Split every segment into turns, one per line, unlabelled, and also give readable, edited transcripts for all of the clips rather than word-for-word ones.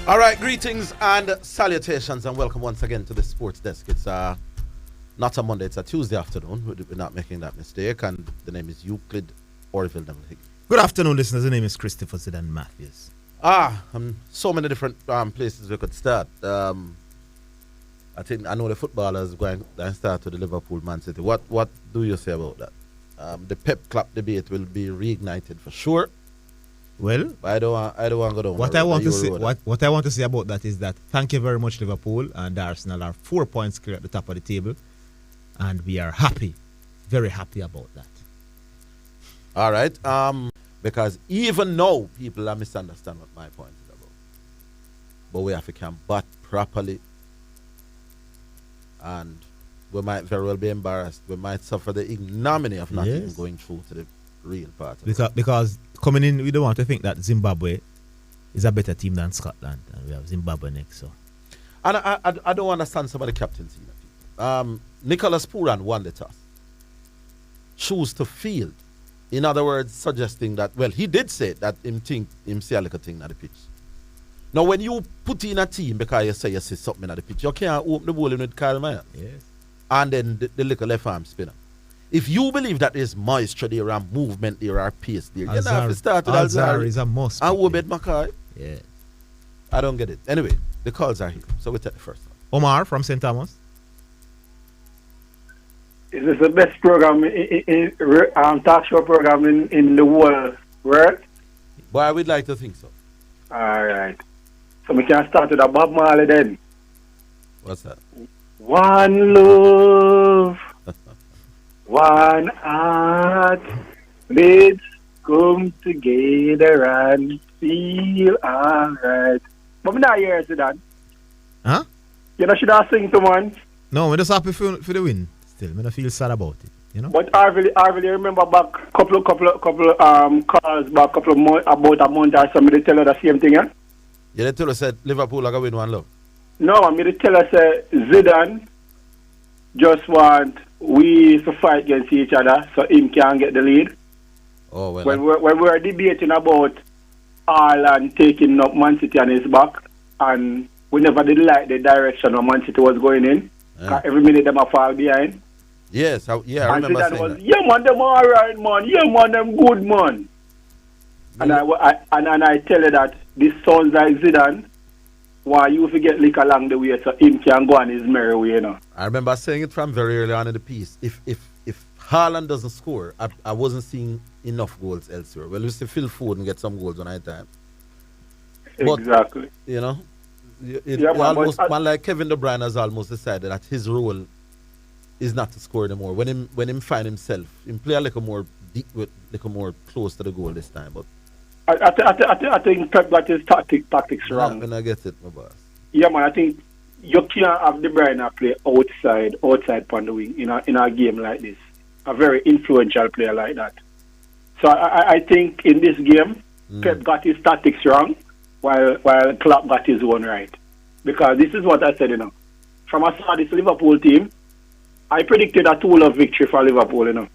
All right, greetings and salutations and welcome once again to the Sports Desk. It's not a Monday, it's a Tuesday afternoon. We're not making that mistake, and the name is Euclid Orville.
Good afternoon, listeners. The name is Christopher Zidane Matthews.
So many different places we could start. I know the footballers going to start with the Liverpool Man City. What do you say about that? The Pep clap debate will be reignited for sure.
Well,
I don't want to go down.
What I want to say about that is that thank you very much, Liverpool, and Arsenal are 4 points clear at the top of the table, and we are happy, very happy about that.
All right, because even now people misunderstand what my point is about, but we have to combat properly, and we might very well be embarrassed. We might suffer the ignominy of not even going through to the real part.
Because coming in, we don't want to think that Zimbabwe is a better team than Scotland, and we have Zimbabwe next. So,
and I don't understand some of the captains either. Nicholas Pooran won the toss, choose to field. In other words, suggesting that, well, he did say that him see a little thing at the pitch. Now, when you put in a team because you say you see something at the pitch, you can't open the ball in with Kyle Meyer.
Yes.
And then the little left arm spinner. If you believe that there's moisture there and movement there or pace there, you don't have to start with
Alzar is a must.
And Obed Mackay.
Yeah.
I don't get it. Anyway, the calls are here. So we take the first one.
Omar from St. Thomas.
Is this the best program talk show program in the world, right?
But I would like to think so.
All right. So we can start with a Bob Marley then.
What's that?
One love, one heart, let's come together and feel alright. But I'm not here, Zidane.
Huh?
You know, should I sing to one?
No, we're just happy for the win. Still, I don't feel sad about it. You know.
But Orville, you remember back couple calls back about a month or something, they tell her the same thing, yeah?
Yeah, they tell us that Liverpool are going to win one love.
No, I mean, they tell us Zidane just want we to fight against each other so him can get the lead.
Oh, well.
When we're debating about Ireland taking up Man City on his back, and we never did like the direction of Man City was going in. Every minute them a fall behind.
Yes, I remember saying that.
Yeah, man, them all right, man. Yeah, man, them good, man. And I tell you that this sounds like Zidane. Why you forget lick along the way so him can go on his merry way, you know.
I remember saying it from very early on in the piece. If Haaland doesn't score, I wasn't seeing enough goals elsewhere. Well, we see Phil Foden get some goals on our time. But,
exactly.
You know, man like Kevin De Bruyne has almost decided that his role is not to score anymore. When him find himself, him play a little more deep, little more close to the goal this time. But
I think Pep got his tactics wrong.
When I get it, my boss.
Yeah, man. I think you can't have De Bruyne play outside on the wing in a game like this. A very influential player like that. So I think in this game, Pep got his tactics wrong, while Klopp got his one right. Because this is what I said, you know. From I saw this Liverpool team, I predicted a 2-0 victory for Liverpool, you know.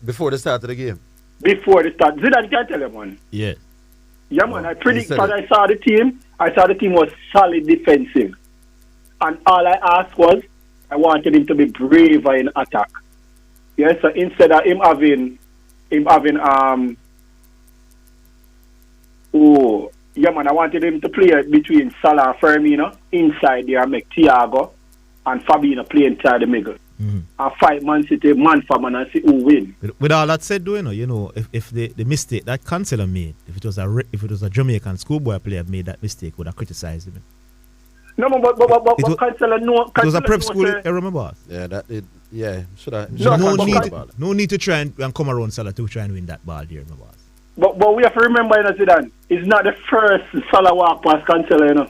Before the start of the game?
Before the start. Zidane can tell him, man.
Yeah.
Yeah, man. I predicted, I saw the team was solid defensive. And all I asked was, I wanted him to be braver in attack. Yeah, so instead of him having yeah, man, I wanted him to play between Salah and Firmino inside there and make Jago and Fabinho play inside the middle.
Mm-hmm.
And fight Man City man for man and see who win.
With all that said, though, you know, if the mistake that Cancelo made, if it was a Jamaican schoolboy player made that mistake, would have criticized him.
No, but Cancelo no.
It was a prep school error, my boss.
Yeah, that it. Yeah, should I?
No need to try and come around Salah to try and win that ball there, my boss.
But we have to remember, you know, Zidane, it's not the first Salah walk past Cancelo, you know.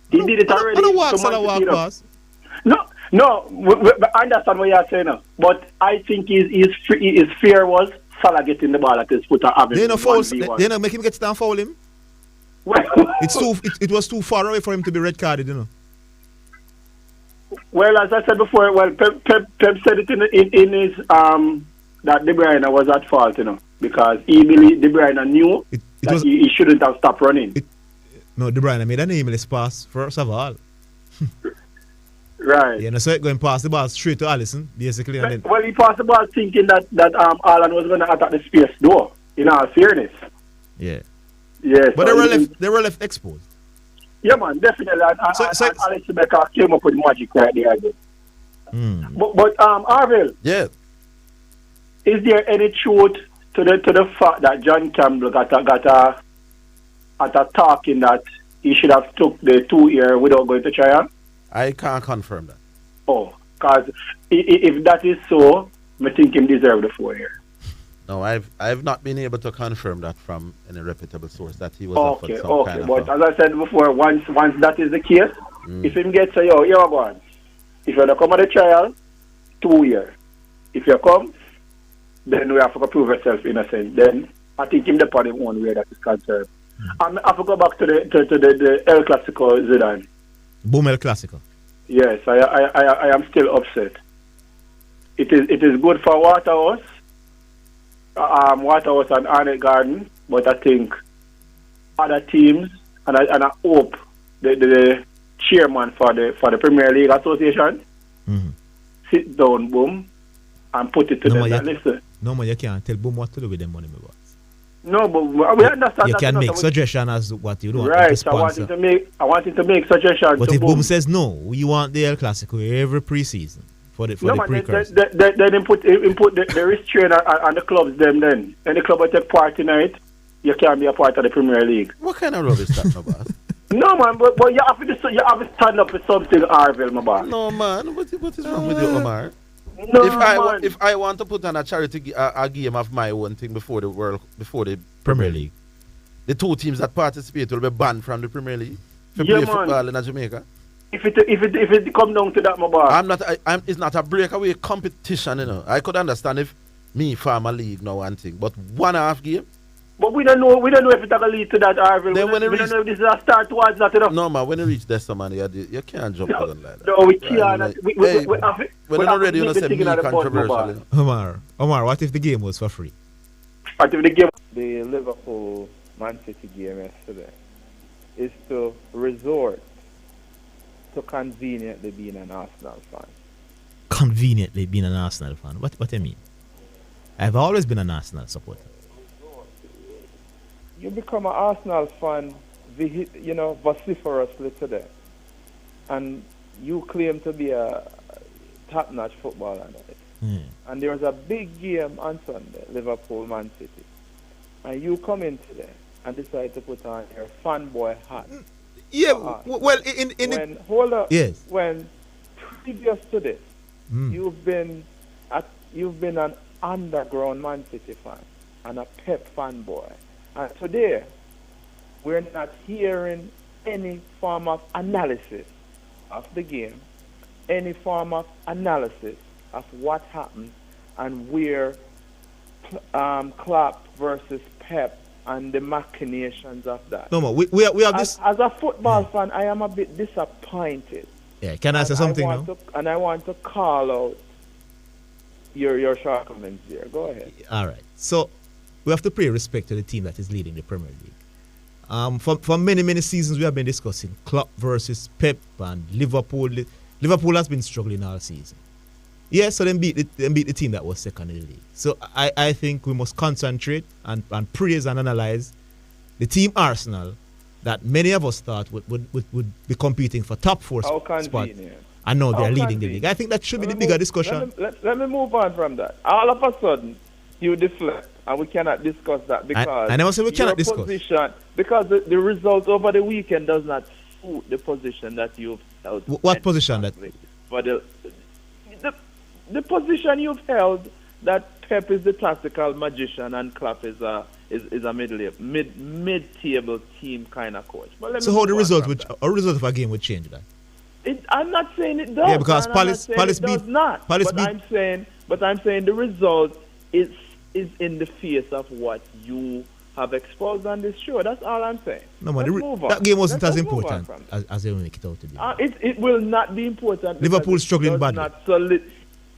He did it already.
I don't walk Salah walk past.
No, I understand what you're saying, but I think his fear was Salah getting the ball at his foot and having
they not make him get down foul him.
Well,
it was too far away for him to be red carded, you know.
Well, as I said before, Pep said it in his that De Bruyne was at fault, you know, because he believed De Bruyne knew that he shouldn't have stopped running.
No, De Bruyne made an aimless pass first of all.
Right.
Yeah, no, so it going past the ball straight to Alisson, basically. And then,
Well, he passed the ball thinking that Haaland was going to attack the space door, in all fairness.
yeah.
Yes.
But they were left exposed.
Yeah, man, definitely. And Alex Becker came up with magic right there again. But Orville,
Yeah.
is there any truth to the fact that John Campbell got a talking that he should have took the 2 year without going to trial?
I can't confirm that.
Oh, because if that is so, I think him deserve the 4 year.
No, I've not been able to confirm that from any reputable source that he was offered some kind of.
But as I said before, once that is the case, if him gets a yo, you're going. If you don't come at the trial, 2 year. If you come, then we have to prove yourself innocent. Then I think him the on one way that is concerned. I have to go back to the El Clasico Zidane.
Boom El Clasico.
Yes, I am still upset. It is good for Waterhouse and Arnett Garden, but I think other teams and I hope the chairman for the Premier League Association sit down, boom, and put it to them. Listen.
No, man, you can't tell Boom what to do with them money, my boss.
No, but we understand.
You can make suggestion as what you do.
Right, so I wanted to make suggestions.
But if Boom says no, we want the El Clasico every preseason for the precursor.
Then input the restraint on the clubs. Then any club will take part tonight. You can't be a part of the Premier League.
What kind of rubbish that, my boss?
No, man, but you have to stand up for something, Orville, my boss.
No, man, what is wrong with you, Omar?
No,
if I want to put on a charity a game of my own thing before the
Premier League,
the 2 teams that participate will be banned from the Premier League to
Yeah,
play
man.
football in Jamaica.
If it come down to that, my boss.
It's not a breakaway competition, you know. I could understand if me farm a league no one thing, but 1.5 game.
But we don't know if it's going to lead to that, Orville.
Then
we don't know if this is a start towards that, you know.
No, man, when you reach this, man, you can't jump on like that.
No, we can't.
Right,
We're
not ready to say me controversial.
Omar, what if the game was for free?
What if the game?
The Liverpool-Man City game yesterday is to resort to conveniently being an Arsenal fan.
Conveniently being an Arsenal fan? What do you mean? I've always been an Arsenal supporter.
You become an Arsenal fan, vociferously today, and you claim to be a top-notch footballer. And there's a big game on Sunday, Liverpool-Man City, and you come in today and decide to put on your fanboy hat.
Yeah, well, yes.
When previous to this, you've been an underground Man City fan and a Pep fanboy. And today, we're not hearing any form of analysis of the game, any form of analysis of what happened and where Klopp versus Pep and the machinations of that.
No, we have this.
As a football fan, I am a bit disappointed.
Yeah, can I say something now?
I want to call out your shortcomings here. Go ahead.
All right. So, we have to pay respect to the team that is leading the Premier League. For many seasons we have been discussing Klopp versus Pep and Liverpool. Liverpool has been struggling all season. Yeah, so they beat the team that was second in the league. So I think we must concentrate and praise and analyze the team Arsenal that many of us thought would be competing for top 4 spot. And now they're leading the league. I think that should be the bigger discussion.
Let me move on from that. All of a sudden, you deflect. And we cannot discuss that because
I never said we cannot discuss.
Because the result over the weekend does not suit the position that you've held.
What position that?
For the position you've held that Pep is the tactical magician and Klopp is a mid-table team kind of coach.
So how the result of a game would change that?
I'm not saying it does.
Yeah, because Palace beat.
But I'm saying the result is in the face of what you have exposed on this show. That's all I'm saying.
No, man, that game wasn't as important as they make it out to be.
It will not be important.
Liverpool struggling badly.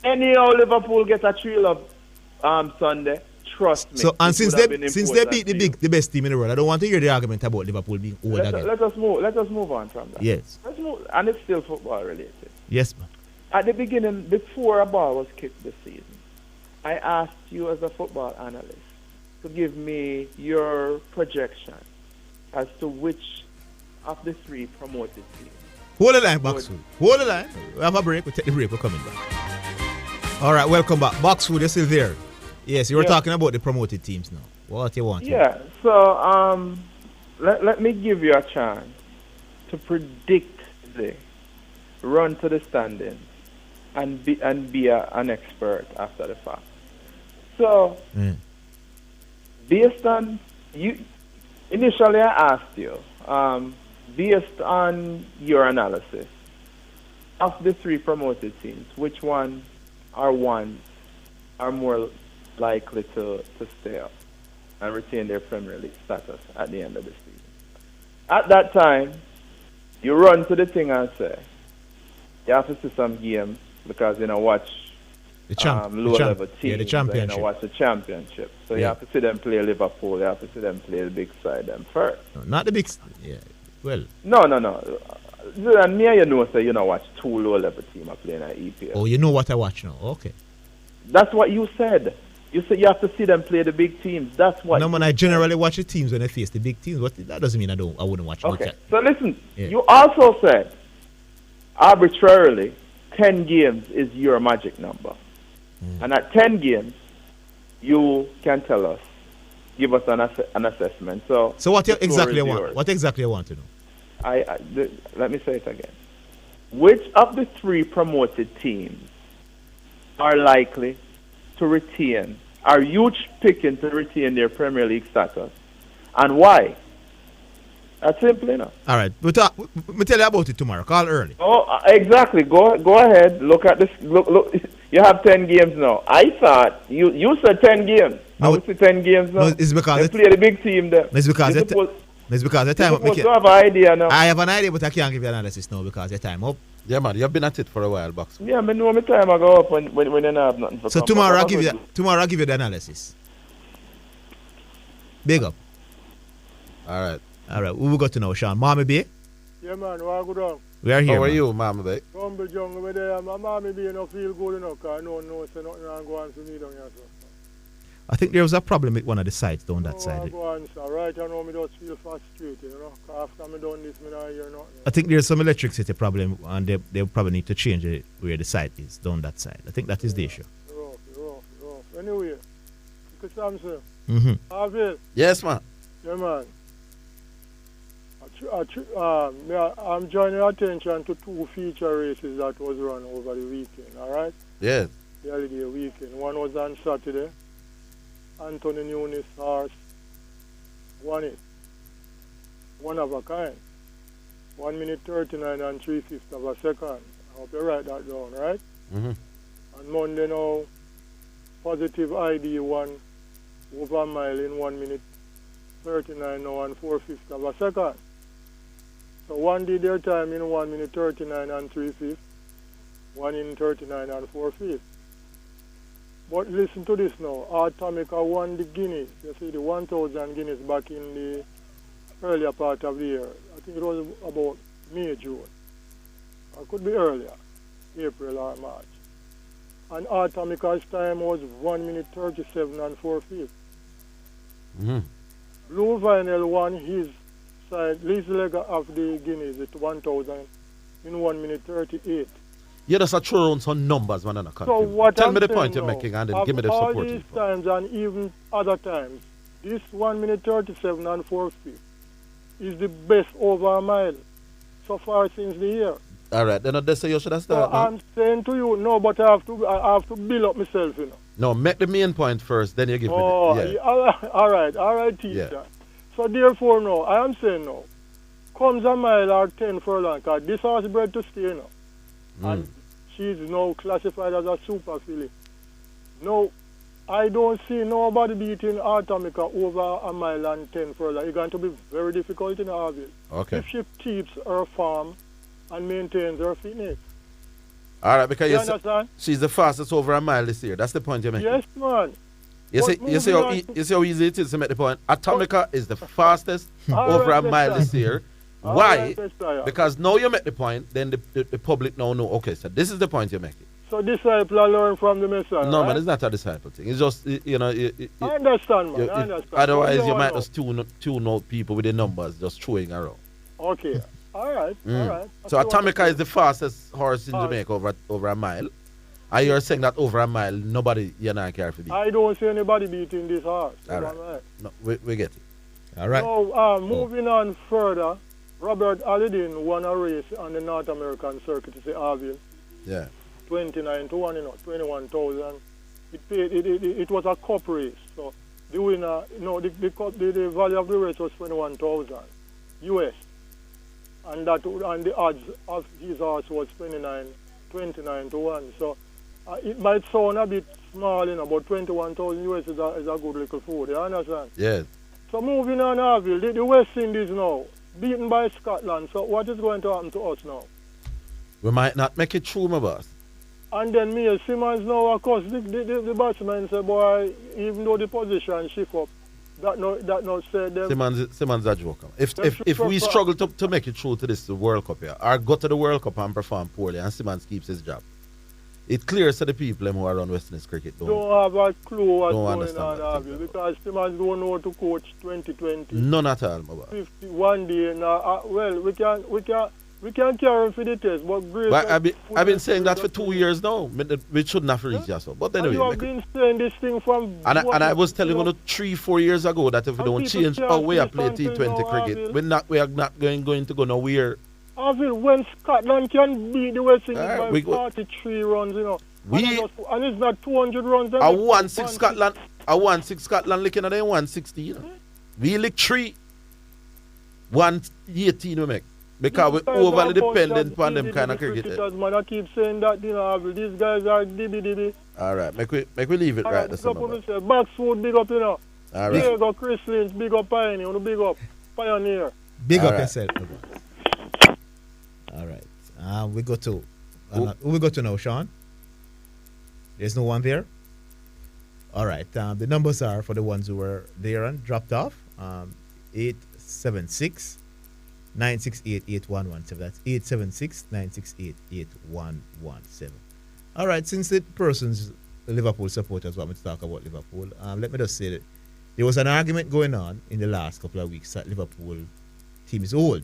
Anyhow, Liverpool get a trail of Sunday. trust me.
So and since
would have
they
been
beat
important
the best team in the world, I don't want to hear the argument about Liverpool being old again.
Let us move on from that.
Yes.
Let's move, and it's still football related.
Yes, man.
At the beginning, before a ball was kicked this season, I asked you as a football analyst to give me your projection as to which of the three promoted teams.
Hold the line, Boxwood. Hold the line. We have a break. We'll take the break. We're coming back. All right, welcome back. Boxwood, you're still there. Yes, you were talking about the promoted teams now. What you want?
Yeah, so let me give you a chance to predict the run to the standings and be an expert after the fact. So, based on you, initially I asked you, based on your analysis of the three promoted teams, which one are more likely to stay up and retain their Premier League status at the end of the season? At that time, you run to the thing and say, you have to see some games because watch lower level teams.
The championship.
Watch the championship. So you have to see them play Liverpool. You have to see them play the big side them first.
No, not the big. Yeah. Well.
No. And me, say watch two low level teams are playing at EPL.
Oh, you know what I watch now. Okay.
That's what you said. You said you have to see them play the big teams. That's what.
No, man. I generally watch the teams when they face the big teams. But that doesn't mean I wouldn't watch.
Okay. So listen. Yeah. You also said arbitrarily 10 games is your magic number, and at 10 games, you can tell us, give us an assessment. So
what you exactly want? What exactly you want to know?
Let me say it again. Which of the three promoted teams are likely to retain, are you picking to retain their Premier League status, and why? That's simple enough.
All right. We'll tell you about it tomorrow. Call early.
Oh, exactly. Go ahead. Look at this. Look. You have 10 games now. I thought you said 10 games. No, I would say 10 games now.
No, it's because
they play the big team there.
It's because the time up.
You have an idea now.
I have an idea, but I can't give you analysis now because the time up.
Yeah, man. You've been at it for a while, Box.
Yeah, I know my time I go up when you don't have nothing for.
So tomorrow I'll give you the analysis. Big up.
All right.
We will go to now, Sean. Mammee Bay?
Yeah, man. Good on.
We are here.
How are you, Mammee Bay?
Humble jungle with there. Mammee Bay don't feel good enough because no, say nothing wrong go on for me down here.
I think there was a problem with one of the sites down that side.
Go on, sir. Right, I know me just feel frustrated, After me done this, me not hear nothing.
I think there's some electricity problem and they probably need to change where the site is, down that side. I think that is the issue.
Rough. Anyway, because I'm sir.
Mm-hmm.
Yes, man.
Yeah, man. I'm drawing your attention to two feature races that was run over the weekend, all right?
Yes.
The holiday weekend. One was on Saturday. Anthony Nunes' horse won it. One of a kind. 1 minute 39 and 3/5 of a second. I hope you write that down, right?
Mm-hmm.
On Monday now, Positive ID won over a mile in 1 minute 39 now and 4/5 of a second. So one did their time in 1 minute 39 and 3/5, one in 39 and 4/5. But listen to this now. Atomica won the Guineas. You see the 1,000 Guineas back in the earlier part of the year. I think it was about May, June. Or it could be earlier, April or March. And Atomica's time was 1 minute 37 and 4/5.
Mm-hmm.
Blue Vinyl won his leg of the Guineas at 1,000 in 1 minute 38.
You just throw around some numbers, man.
So what
Tell
I'm
me the
saying
point you're
now,
making and then give me the support.
All these times and even other times, this 1 minute 37 and 4/5 is the best over a mile so far since the year.
All right, then they say you should have started.
So I'm saying to you, no, but I have to build up myself,
No, make the main point first, then you give me the...
All right, teacher. Yeah. So therefore, no, I am saying no. Comes a mile or 10 furlong, because this horse bred to stay now. And she's now classified as a super filly. No, I don't see nobody beating Atomica over a mile and 10 furlong. It's going to be very difficult in Orville.
Okay.
If she keeps her form and maintains her fitness.
All right, because
you understand?
She's the fastest over a mile this year. That's the point you're making.
Yes, man.
You see how easy it is to make the point? Atomica is the fastest over a mile this year. Why? Because now you make the point, then the public now know, okay, so this is the point you're making.
So disciple learn from the Messiah.
No,
right?
man, it's not a disciple thing. It's just,
I understand, man. I understand.
Otherwise, you might just tune out people with the numbers just throwing around.
Okay. All right. All right.
So Atomica is the fastest horse in Jamaica over a mile. And you're saying that over a mile, nobody, you're not care for beat.
I don't see anybody beating this horse.
All right. No, we get it.
All right.
So, moving on further, Robert Alidin won a race on the North American circuit, it's the Orville.
Yeah.
29 to 1, 21,000. It was a cup race. So the winner, the value of the race was 21,000 US. And the odds of his horse was 29 to 1. So it might sound a bit small, but 21,000 US is a good little food, you understand?
Yes.
So moving on, Orville, the West Indies now, beaten by Scotland. So what is going to happen to us now?
We might not make it through, my boss.
And then me, Simmons now, of course, the batsman said, boy, even though the position shift up, that not said them.
Simmons a joker. If we struggle to make it through to this World Cup here, or go to the World Cup and perform poorly, and Simmons keeps his job, it clears to the people who are on West Indies cricket.
Don't have a clue what's going on, because Simmons don't know how to coach 2020.
None at all, my boy.
51 day now. Well, we can carry him for the test, but
I've been saying that for 2 years now. We shouldn't have reached that. So. But anyway,
you have been saying this thing from.
And I was telling you 3-4 years ago that if we don't change our way of play T20 cricket, we are not going to go nowhere.
Orville, when Scotland can beat the West Indies by 43 runs, and it's not 200 runs.
I won 6 Scotland. Looking at them 160. We lick 3. 118 we make. Because we're overly dependent on them kind of cricket.
Man, I keep saying that, these guys are dibby.
All right, make we leave it right this summer.
Baxwood, big up, All
right.
Big up Chris Lynch, big up Pioneer, big up Pioneer.
Big up yourself. All right. We go to now, Sean. There's no one there. All right. The numbers are for the ones who were there and dropped off. 876 968 8117. That's 876 968 8117. All right. Since the person's Liverpool supporters want me to talk about Liverpool, let me just say that there was an argument going on in the last couple of weeks that Liverpool team is old.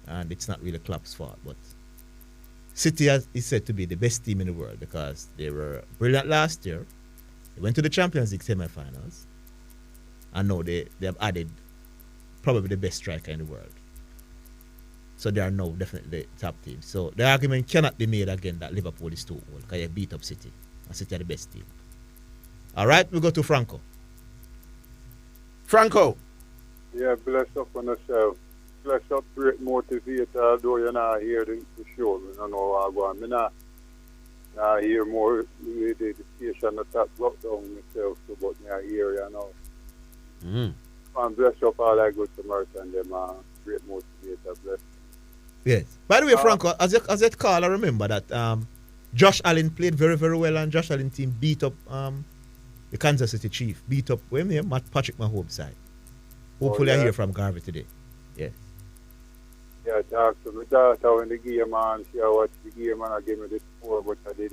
And it's not really Klopp's fault, but City is said to be the best team in the world because they were brilliant last year. They went to the Champions League semi-finals, and now they have added probably the best striker in the world. So they are now definitely the top team. So the argument cannot be made again that Liverpool is too old because they beat up City, and City are the best team. All right, we go to Franko.
Franko.
Yeah, bless up on yourself. Bless up, great motivator, although you're not here to show me. I know what I'm going. I'm not hear more with the station that locked down myself, so but I hear
Mm.
And bless up all that good Samaritan, them great motivator, bless.
Yes. By the way, Franko, as that call, I remember that Josh Allen played very, very well, and Josh Allen team beat up the Kansas City Chief, beat up Patrick Mahomes side. Hopefully, I hear from Garvey today. Yes.
Yeah, I talked to my daughter when the game on. She watched the game and I gave me the score, but I did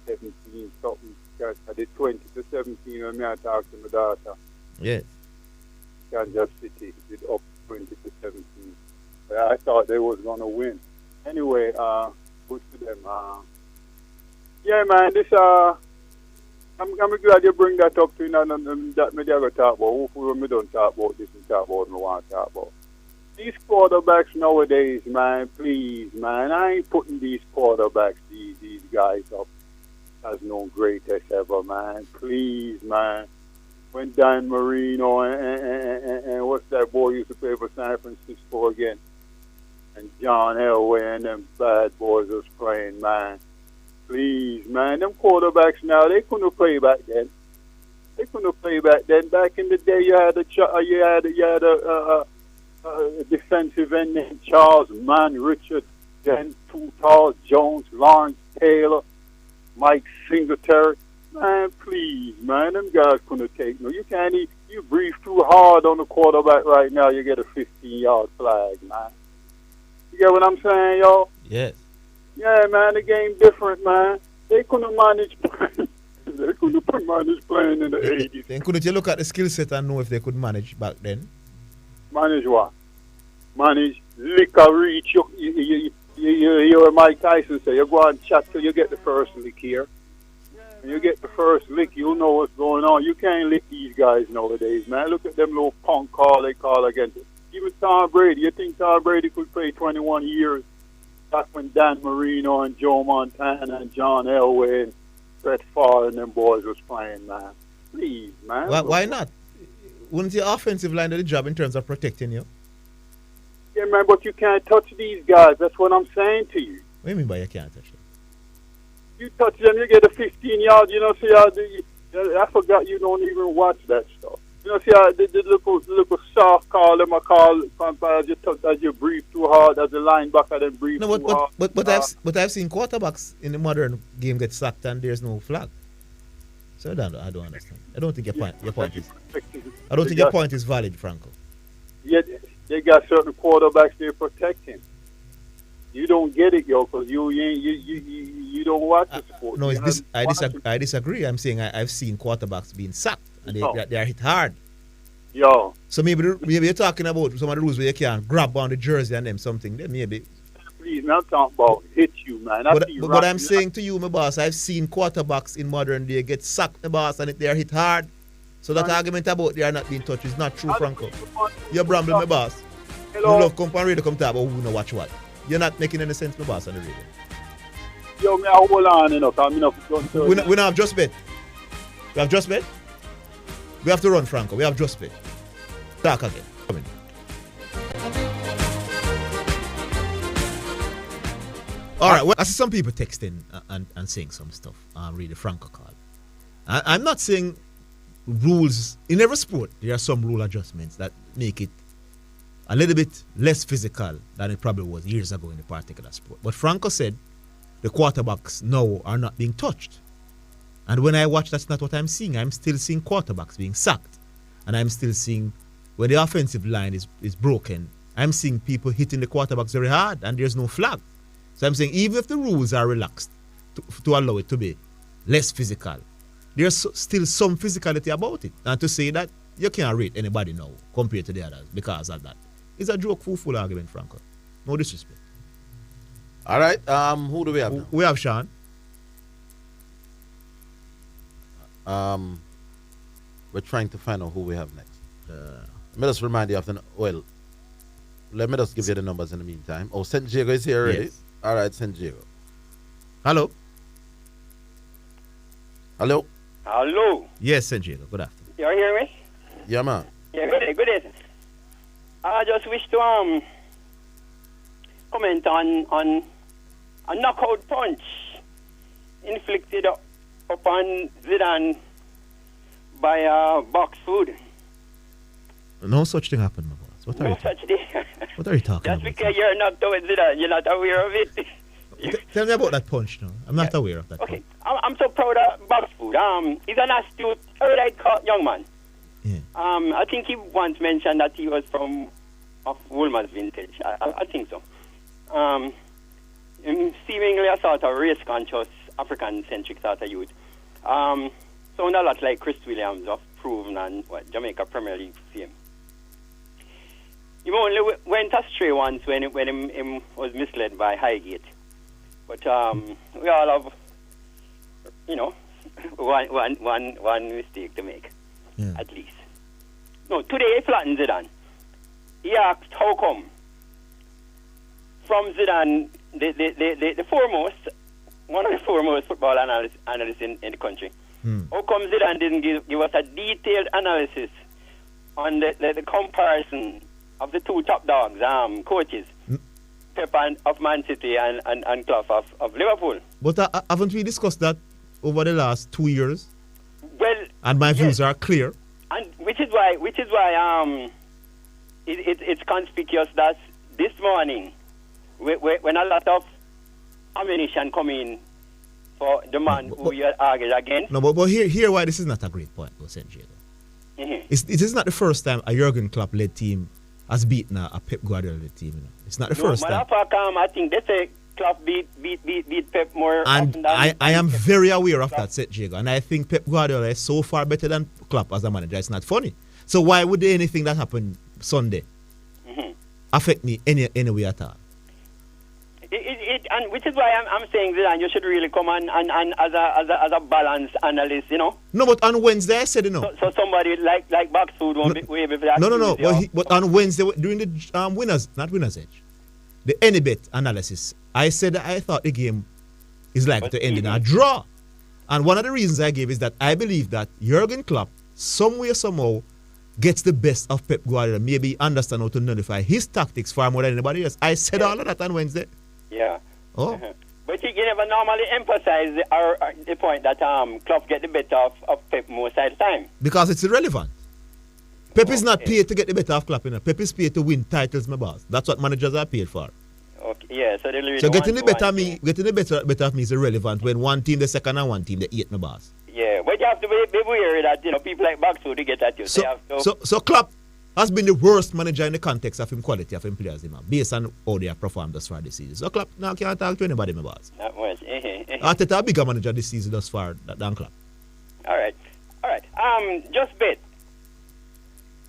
17 something. I did 20 to 17 when I talked to my daughter.
Yes.
Kansas City did up 20 to 17. But I thought they was going to win. Anyway, good to them. Yeah, man, this, I'm glad you bring that up to you, and that me going to talk about. Hopefully when we don't talk about this and talk about what we want to talk about. These quarterbacks nowadays, man, please, man, I ain't putting these quarterbacks, these guys up as no greatest ever, man. Please, man. When Dan Marino and what's that boy used to play for San Francisco again? And John Elway and them bad boys was playing, man. Please, man, them quarterbacks now, they couldn't play back then. They couldn't play back then. Back in the day, you had a defensive end named Charles Mann, Richard, then Too Tall, Jones, Lawrence Taylor, Mike Singletary. Man, please, man. Them guys couldn't take no. You can't even, you breathe too hard on the quarterback right now, you get a 15-yard flag, man. You get what I'm saying, y'all?
Yes.
Yeah, man, the game different, man. They couldn't manage playing. They couldn't manage playing in the 80s.
Then couldn't you look at the skill set and know if they could manage back then?
Manage what? Manage liquor reach. You hear Mike Tyson say, you go and chat till you get the first lick here. When you get the first lick, you'll know what's going on. You can't lick these guys nowadays, man. Look at them little punk call they call against it. Even Tom Brady. You think Tom Brady could play 21 years back when Dan Marino and Joe Montana and John Elway and Brett Favre and them boys was playing, man? Please, man.
Why not? Wouldn't your offensive line do the job in terms of protecting you?
Yeah, man, but you can't touch these guys. That's what I'm saying to you.
What do you mean by you can't touch them?
You touch them, you get a 15-yard. You know, see how I forgot you don't even watch that stuff. You know, see how the little soft call them a call sometimes you touch as you breathe too hard, as the linebacker then breathe too hard.
But I've seen quarterbacks in the modern game get sacked and there's no flag. So I don't understand. I don't think your point is valid, Franko.
Yeah, they got certain quarterbacks they're protecting. You don't get it, yo, because you don't watch the sport.
No, I disagree. I'm saying I've seen quarterbacks being sacked and they are hit hard.
Yo.
So maybe you're talking about some of the rules where you can grab on the jersey and them something. Then maybe.
Please, not talking about hit you, man.
But I'm saying to you, my boss, I've seen quarterbacks in modern day get sacked, my boss, and they are hit hard. So that argument about they are not being touched is not true, Franko. You're brambling, my boss.
Hello.
You love company radio come talk about who know watch what. You're not making any sense, my boss, on the radio.
Yo, me, I hold on, you know, because
we don't have just bet. We have just bet? We have to run, Franko. We have just bet. Talk again. Come in. All right. Well, I see some people texting and saying some stuff. Read the Franko call. I'm not saying rules. In every sport, there are some rule adjustments that make it a little bit less physical than it probably was years ago in a particular sport. But Franko said the quarterbacks now are not being touched. And when I watch, that's not what I'm seeing. I'm still seeing quarterbacks being sacked. And I'm still seeing when the offensive line is broken, I'm seeing people hitting the quarterbacks very hard and there's no flag. So I'm saying even if the rules are relaxed to allow it to be less physical, there's still some physicality about it. And to say that you can't rate anybody now compared to the others because of that is a joke full argument, Franko. No disrespect.
All right. Who do we have now?
We have Sean.
We're trying to find out who we have next. Let me just remind you of the... Well, let me just give you the numbers in the meantime. Oh, St. Jago is here already?
Yes.
All right, St. Jago.
Hello.
Hello?
Hello.
Yes, St. Jago. Good afternoon.
You hear me?
Yeah, man.
Yeah, good day. I just wish to comment on a knockout punch inflicted upon Zidane by box food.
No such thing happened, my boss. What are you talking about?
Just because you're not with Zidane, you're not aware of it.
Tell me about that punch now. I'm not aware of that.
Okay. I'm so proud of box food. He's an astute, erudite young man.
Yeah.
I think he once mentioned that he was from Woolman's vintage. I think so. Seemingly a sort of race-conscious, African-centric sort of youth. Sound a lot like Chris Williams of Proven and Jamaica Premier League fame. He only went astray once when he was misled by Highgate. But we all have, one mistake to make, at least. No, today he flattened Zidane. He asked how come from Zidane, the foremost, one of the foremost football analysts in the country, how come Zidane didn't give us a detailed analysis on the comparison of the two top dogs, coaches, Pep of Man City and Clough of Liverpool? But
haven't we discussed that over the last 2 years?
Well,
and my views are clear.
And which is why it's conspicuous that this morning, when a lot of ammunition come in for the man who you argued against.
No, but here why this is not a great point, though, St. Jago. It is not the first time a Jurgen Klopp-led team has beaten a Pep Guardiola-led team. You know? It's not the first time.
I think they say Klopp beat Pep more
and I am very aware of that, St. Jago. And I think Pep Guardiola is so far better than Klopp as a manager. It's not funny. So why would anything that happened Sunday affect me any way at all?
And which is why I'm saying that you should really come and as a balanced analyst, you know.
No, but on Wednesday I said, you know.
So somebody like Backfood won't be able to.
No. But on Wednesday during the winners edge, the any bet analysis, I said that I thought the game is likely to end in a draw, and one of the reasons I gave is that I believe that Jurgen Klopp somehow gets the best of Pep Guardiola, maybe understand how to nullify his tactics far more than anybody else. I said all of that on Wednesday.
Yeah.
Oh.
But you never normally emphasize the point that Klopp get the better of Pep most of the time.
Because it's irrelevant. Pep is not paid to get the better of Klopp. You know. Pep is paid to win titles, my boss. That's what managers are paid for.
Okay. Yeah. So
getting the better of me is irrelevant when one team the second and one team the eighth, my boss.
Yeah, but you have to be wary that people like Baggio to get at you.
So Klopp has been the worst manager in the context of him quality of him players, based on how they have performed thus far this season. So Klopp now can't talk to anybody, my boss.
Not much.
Arteta a bigger manager this season thus far than Klopp.
All right. Just bet.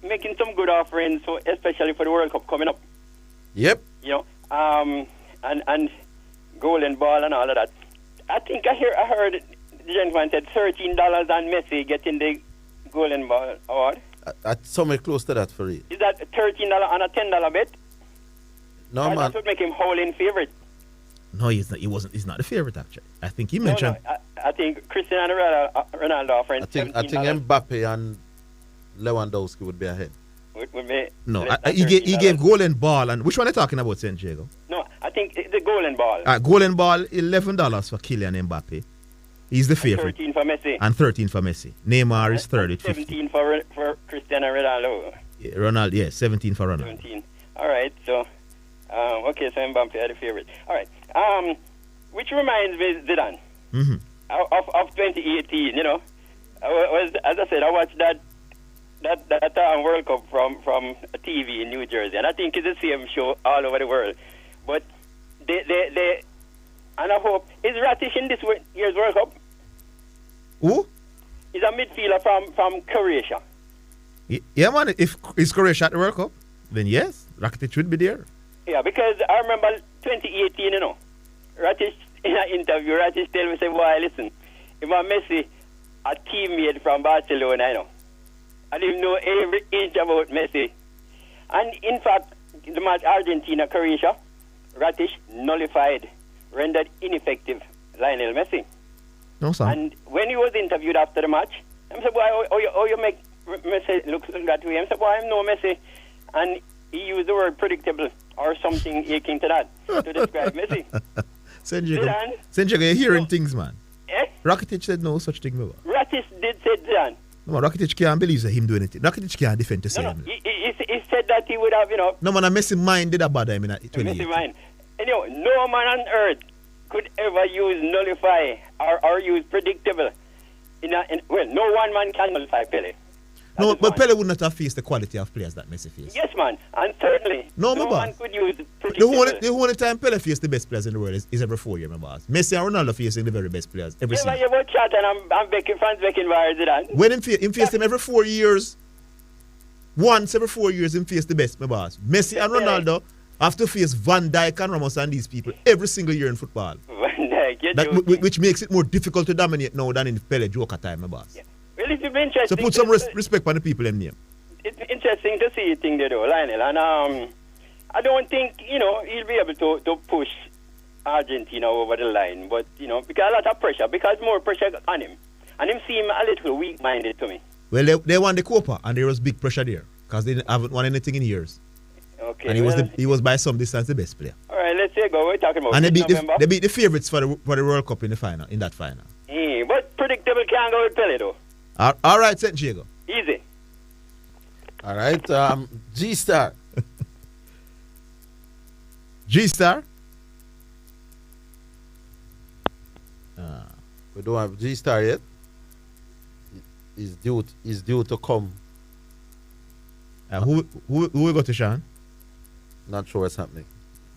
Making some good offerings, so especially for the World Cup coming up.
Yep.
You know, and golden ball and all of that. I think I heard the gentleman said $13 on Messi getting the golden ball award.
Somewhere close to that for real.
Is that $13 on a $10 bet?
No, man.
That would make him howling favorite.
No, he's not. He's not the favorite actually. I think he mentioned.
No, I think Cristiano Ronaldo offering.
I think Mbappe and Lewandowski would be ahead.
Would be.
No, he gave golden ball, and which one are you talking about, St. Jago?
No, I think the golden ball.
Golden ball, $11 for Kylian Mbappe. He's the favorite.
13 for Messi.
And 13 for Messi. Neymar is third at
17 for Cristiano Ronaldo.
Yeah, Ronaldo, yeah, 17 for Ronaldo.
17. All right, so okay, so Mbappe are the favorite. All right, which reminds me, Zidane, of 2018. You know, as I said, I watched that World Cup from TV in New Jersey, and I think it's the same show all over the world. But they and I hope is Ratish in this year's World Cup.
Who?
He's a midfielder from Croatia.
Yeah, man. If is Croatia at the World Cup, then yes, Rakitic should be there.
Yeah, because I remember 2018, you know, Ratish, in an interview, Ratish tell me, say, boy, listen, if I'm Messi, a teammate from Barcelona, you know, I didn't know every inch about Messi. And in fact, the match Argentina-Croatia, Ratish nullified, rendered ineffective Lionel Messi.
No, sir.
And when he was interviewed after the match, I said, boy, how you make Messi look that way? I said, boy, I'm no Messi. And he used the word predictable or something akin to that to describe Messi.
Senjago, you're hearing things, man.
Eh?
Rakitic said no such thing, man.
Rakitic did say that.
No, man, Rakitic can't believe that him doing it. Rakitic can't defend to say him.
He said that he would have, you know.
No, man, a Messi mind did a bad him in 2018.
Messi mind. And, you know, no man on earth could ever use nullify or use predictable. Well, no one man can nullify Pele.
No, but Pele would not have faced the quality of players that Messi faced.
Yes, man, and certainly no one could use predictable.
The only time Pele faced the best players in the world is every 4 years, my boss. Messi and Ronaldo facing the very best players every season.
You about chat and I'm Franz Beckenbauer, Zidane.
When him faced him every 4 years, once every 4 years him faced the best, my boss. Messi and Ronaldo have to face Van Dijk and Ramos and these people every single year in football.
Van Dijk,
which makes it more difficult to dominate now than in Pele Joker time, my boss.
Yeah. Well, it's interesting.
So put some respect on the people in name.
It's interesting to see thing they do, Lionel. And I don't think, you know, he'll be able to push Argentina over the line. But, you know, because a lot of pressure, because more pressure on him. And him seem a little weak-minded to me.
Well, they won the Copa, and there was big pressure there. Because they haven't won anything in years.
Okay.
And he was by some distance the best player.
All right, let's see. Go. We're talking about.
And they beat the favorites for the World Cup in that final.
But predictable can't go with Pele though.
All right, St. Jago.
Easy.
All right, G-Star.
G-Star?
We don't have G-Star yet. He's due to come.
Who we got to, Sean?
Not sure what's happening.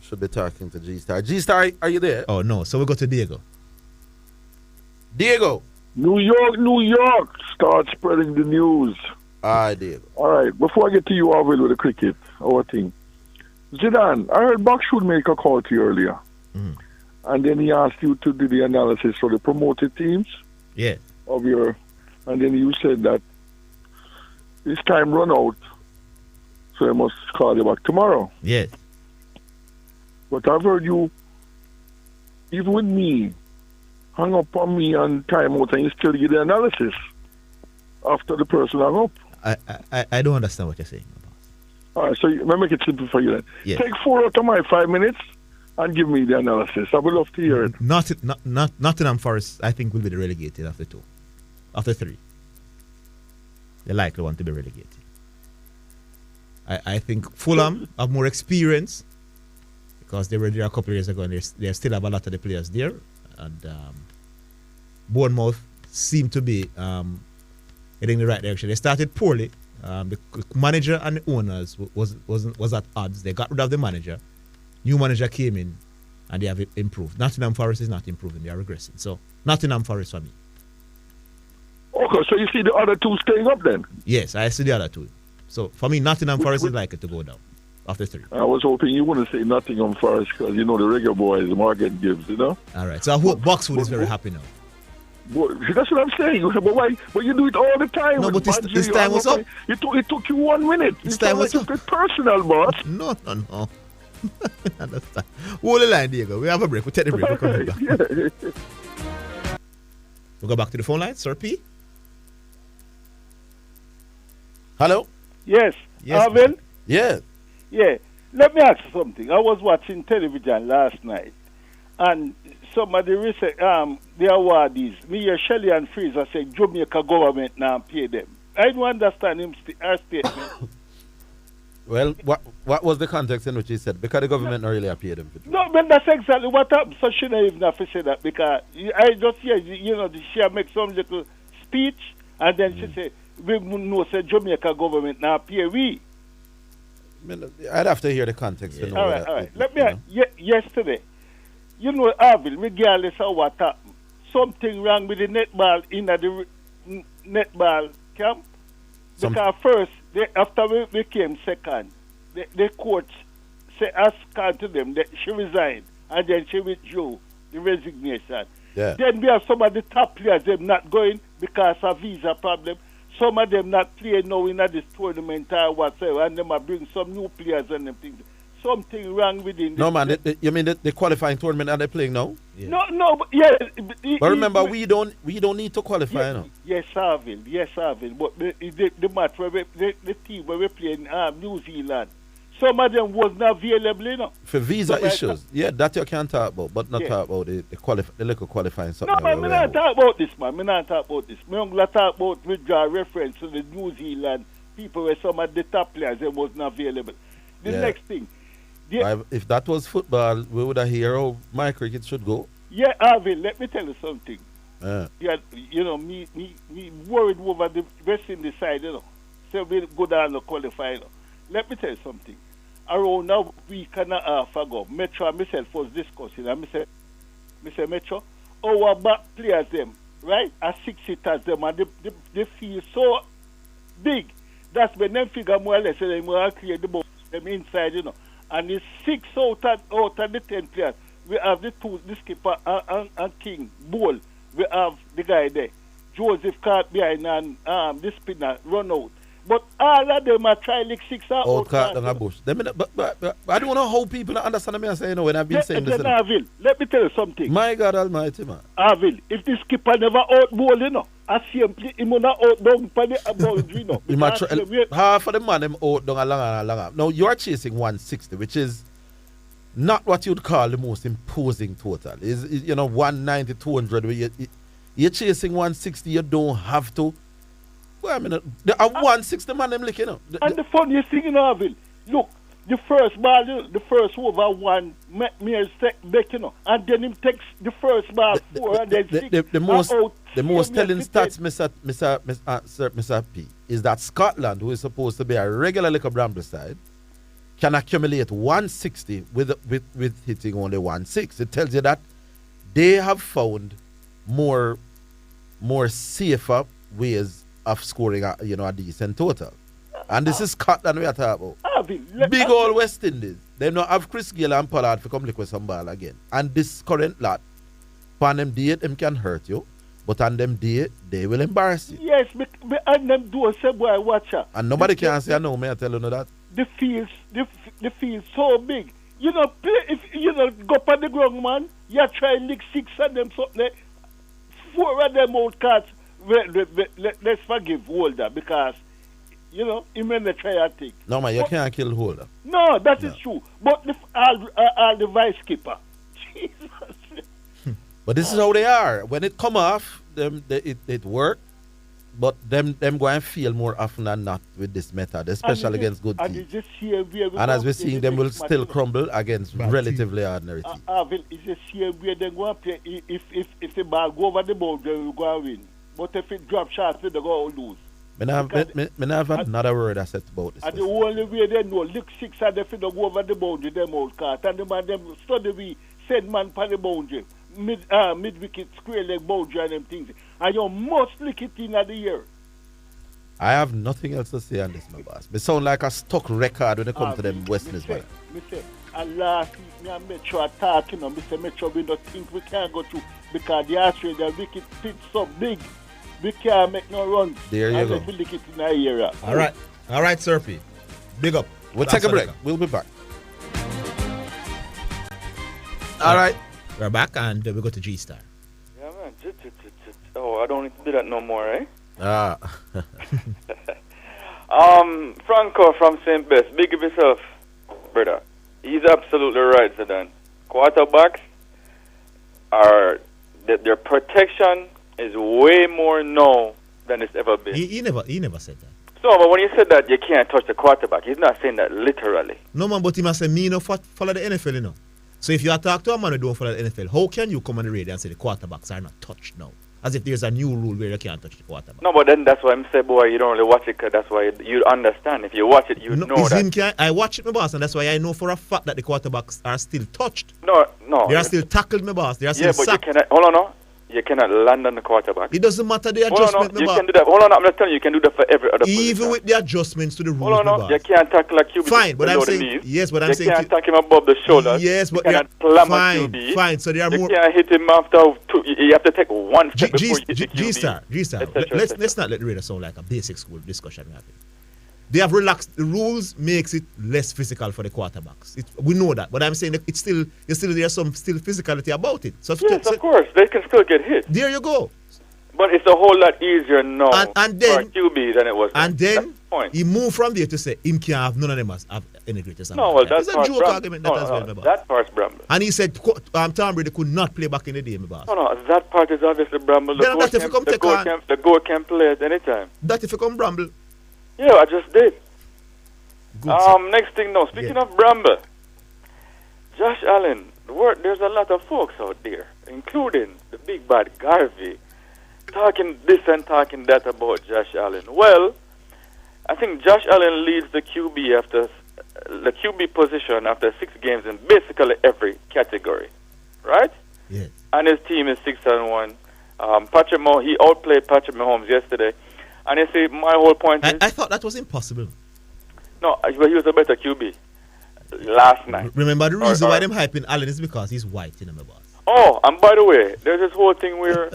Should be talking to G-Star. G-Star, are you there?
Oh, no. So we go to Diego.
Diego.
New York. Start spreading the news.
Aye, Diego.
All right. Before I get to you, Orville, with the cricket, our thing. Zidane, I heard Buck should make a call to you earlier.
Mm.
And then he asked you to do the analysis for the promoted teams.
Yeah.
And then you said that this time run out, so I must call you back tomorrow.
Yes.
But I've heard you, even with me, hung up on me on time out and you still get the analysis after the person hung up.
I don't understand what you're saying.
All right, so let me make it simple for you then.
Yes.
Take 4 out of my 5 minutes and give me the analysis. I would love to hear it.
Nottingham Forest, I think, will be relegated after 2. After 3. They likely want to be relegated. I think Fulham have more experience because they were there a couple of years ago and they still have a lot of the players there. And Bournemouth seem to be heading in the right direction. They started poorly. The manager and the owners was at odds. They got rid of the manager. New manager came in and they have improved. Nottingham Forest is not improving. They are regressing. So Nottingham Forest for me.
Okay, so you see the other two staying up then?
Yes, I see the other two. So for me, Nottingham Forest is likely to go down after 3.
I was hoping you wouldn't say Nottingham Forest because you know the regular boys, the market gives, you know?
All right. So I hope Boxwood is very happy now.
That's what I'm saying. But why? But you do it all the time.
No, but this time was up.
It took you 1 minute.
This time was up.
It's personal, boss.
No. Understand. Hold the line, Diego. We have a break. We'll take the break. We'll come back. We'll go back to the phone line. Sir P.
Hello?
Yes. Arvin?
Yeah.
Yeah. Let me ask you something. I was watching television last night, and some of the the awardees, me hear Shelley and Fraser say Jamaica government now pay them. I don't understand her statement.
Well, what was the context in which he said? Because the government not really paid them.
No, but that's exactly what happened. So she not even have to say that because I just hear, she make some little speech and then she say, we know say Jamaica government now pay we.
I'd have to hear the context to know.
All right. Let me yesterday, Orville, regardless of what happened, something wrong with the netball in the netball camp. Because first, after we came second, the coach asked to them that she resigned and then she withdrew the resignation.
Yeah.
Then we have some of the top players, them not going because of visa problem. Some of them not playing now in this tournament or whatsoever, and them are bring some new players and them things. Something wrong within.
No, man. You mean the qualifying tournament are they playing now?
Yeah. No, but yeah.
But remember, we don't need to qualify now.
Yes, Arville. But the match where the team where we playing New Zealand, some of them was not available,
For visa issues, that you can talk about, but not talk about the local qualifying something.
No, man, me not talk about this, man. Me only talk about withdraw reference to the New Zealand people where some of the top players they was not available. The next thing.
If that was football, we would have heard how my cricket should go.
Yeah, Arvin, let me tell you something.
Yeah,
me worried over the West Indies side, So we go down and qualify, Let me tell you something. Around a week and a half ago, Metro and myself was discussing, and I said, Metro, our back players them, right, are 6-hitters them, and they feel so big. That's when them figure more or less, they will clear the ball, them inside, And it's 6 out of the 10 players. We have the skipper and King, Bull. We have the guy there. Joseph caught behind and the spinner run out. But all of them are trying like 6 out.
Caught on a bush. But I don't know how people understand me saying when I've been saying this.
Arville, let me tell you something.
My God Almighty, man.
Arville, if the skipper never out ball, I see him play, he will not out down for the boundary,
half of the man them out down a long. Now you're chasing 160, which is not what you'd call the most imposing total. Is 190, 200. You're chasing 160, you don't have to. Well, I mean, the 160 man them licking up.
And the funniest thing in Orville, look,
the first ball, the first over one, me back, you know, and then him takes the first ball four and then six.
The most telling stats, Mr. P, is that Scotland, who is supposed to be a regular Liquor Bramble side, can accumulate 160 with hitting only 1-6. It tells you that they have found more safer ways of scoring a decent total. And this is Scotland we are talking about. Big old West Indies. They don't have Chris Gayle and Pollard to come lick with some ball again. And this current lot, on them day, them can hurt you. But on them day, they will embarrass you.
Yes, and them do a say boy watch out.
And nobody can say no, may I tell you that?
The field's so big. You know, if go up on the ground, man, you try lick 6 of them something. 4 of them old cats. Let's forgive Holder because you know, he may not try a thing.
No, man, you can't kill Holder.
No, that is true. But all the vice keeper. Jesus.
But this is how they are. When it come off, it work. But them go and feel more often than not with this method, especially against good teams. And as we're seeing, them will still crumble against relatively ordinary teams.
It's just here where they go and play. If the ball go over the boundary, we go and win. But if it drop shots, they go and lose.
I have another word I said about this.
And the only way they know, lick 6 and if they go over the boundary, them old cart. And the man, them study we send man for the boundary. Mid-wicket, square leg boundary and them things. And you must lick it in at the year.
I have nothing else to say on this, my boss. It sound like a stuck record when it comes to them West Indies.
And last week, me and Metro attack, you know, Mr. Metro, we don't think we can go through because the Australia wicket fits so big. We can't make no runs.
There you go.
We lick it in our area.
All right, Surfy. Big up.
We'll take a break. We'll be back. All right.
We're back and we go to G-Star.
Yeah, man. Oh, I don't need to do that no more, eh? Franko from St. Bess, big of yourself, brother. He's absolutely right, Zidane. Quarterbacks are their protection is way more now than it's ever been.
He never said that.
So, but when you said that you can't touch the quarterback, he's not saying that literally.
No, man, but he must say me no follow the NFL, you know. So if you talk to a man who don't follow the NFL, how can you come on the radio and say the quarterbacks are not touched now? As if there's a new rule where you can't touch the quarterback.
No, but then that's why I'm saying, boy, you don't really watch it because that's why you understand. If you watch it, you know that.
I watch it, my boss, and that's why I know for a fact that the quarterbacks are still touched.
No.
They are still tackled, my boss. They are still sacked.
You cannot, hold on, no. You cannot land on the quarterback.
It doesn't matter the adjustment,
you can do that. Hold on, I'm just telling you can do that for every other
Even
position.
with the adjustments to the rules,
hold on, you can't tackle a QB.
Fine, but I'm saying, yes, but I'm saying...
You can't tackle him above the shoulder.
Yes, but...
You cannot slam a QB.
Fine, so there are more...
You can't hit him after... You have to take one step before you hit the QB.
G-Star, let's not let the radio sound like a basic school discussion we're having. They have relaxed. The rules makes it less physical for the quarterbacks. We know that, but I'm saying that there's some physicality about it. So
yes, of course, they can still get hit.
There you go.
But it's a whole lot easier now
and then,
for QB than it was.
And then he moved from there to say him can't have none of them have any greatest.
No, well, that's
a joke argument.
That part's Bramble.
And he said Tom Brady could not play back in the day, my boss.
No, that part is obviously Bramble. The goat can play at any time.
That if you come Bramble.
Yeah, I just did.
Good,
next thing now, speaking of Bramble, Josh Allen, there's a lot of folks out there, including the big bad Garvey, talking this and talking that about Josh Allen. Well, I think Josh Allen leads the QB position after 6 games in basically every category, right?
Yes.
And his team is 6-1. He outplayed Patrick Mahomes yesterday. And you see, my whole point is...
I thought that was impossible.
No, but he was a better QB last night.
Remember, the reason why them hyping Allen is because he's white, you know, my boss.
Oh, and by the way, there's this whole thing where,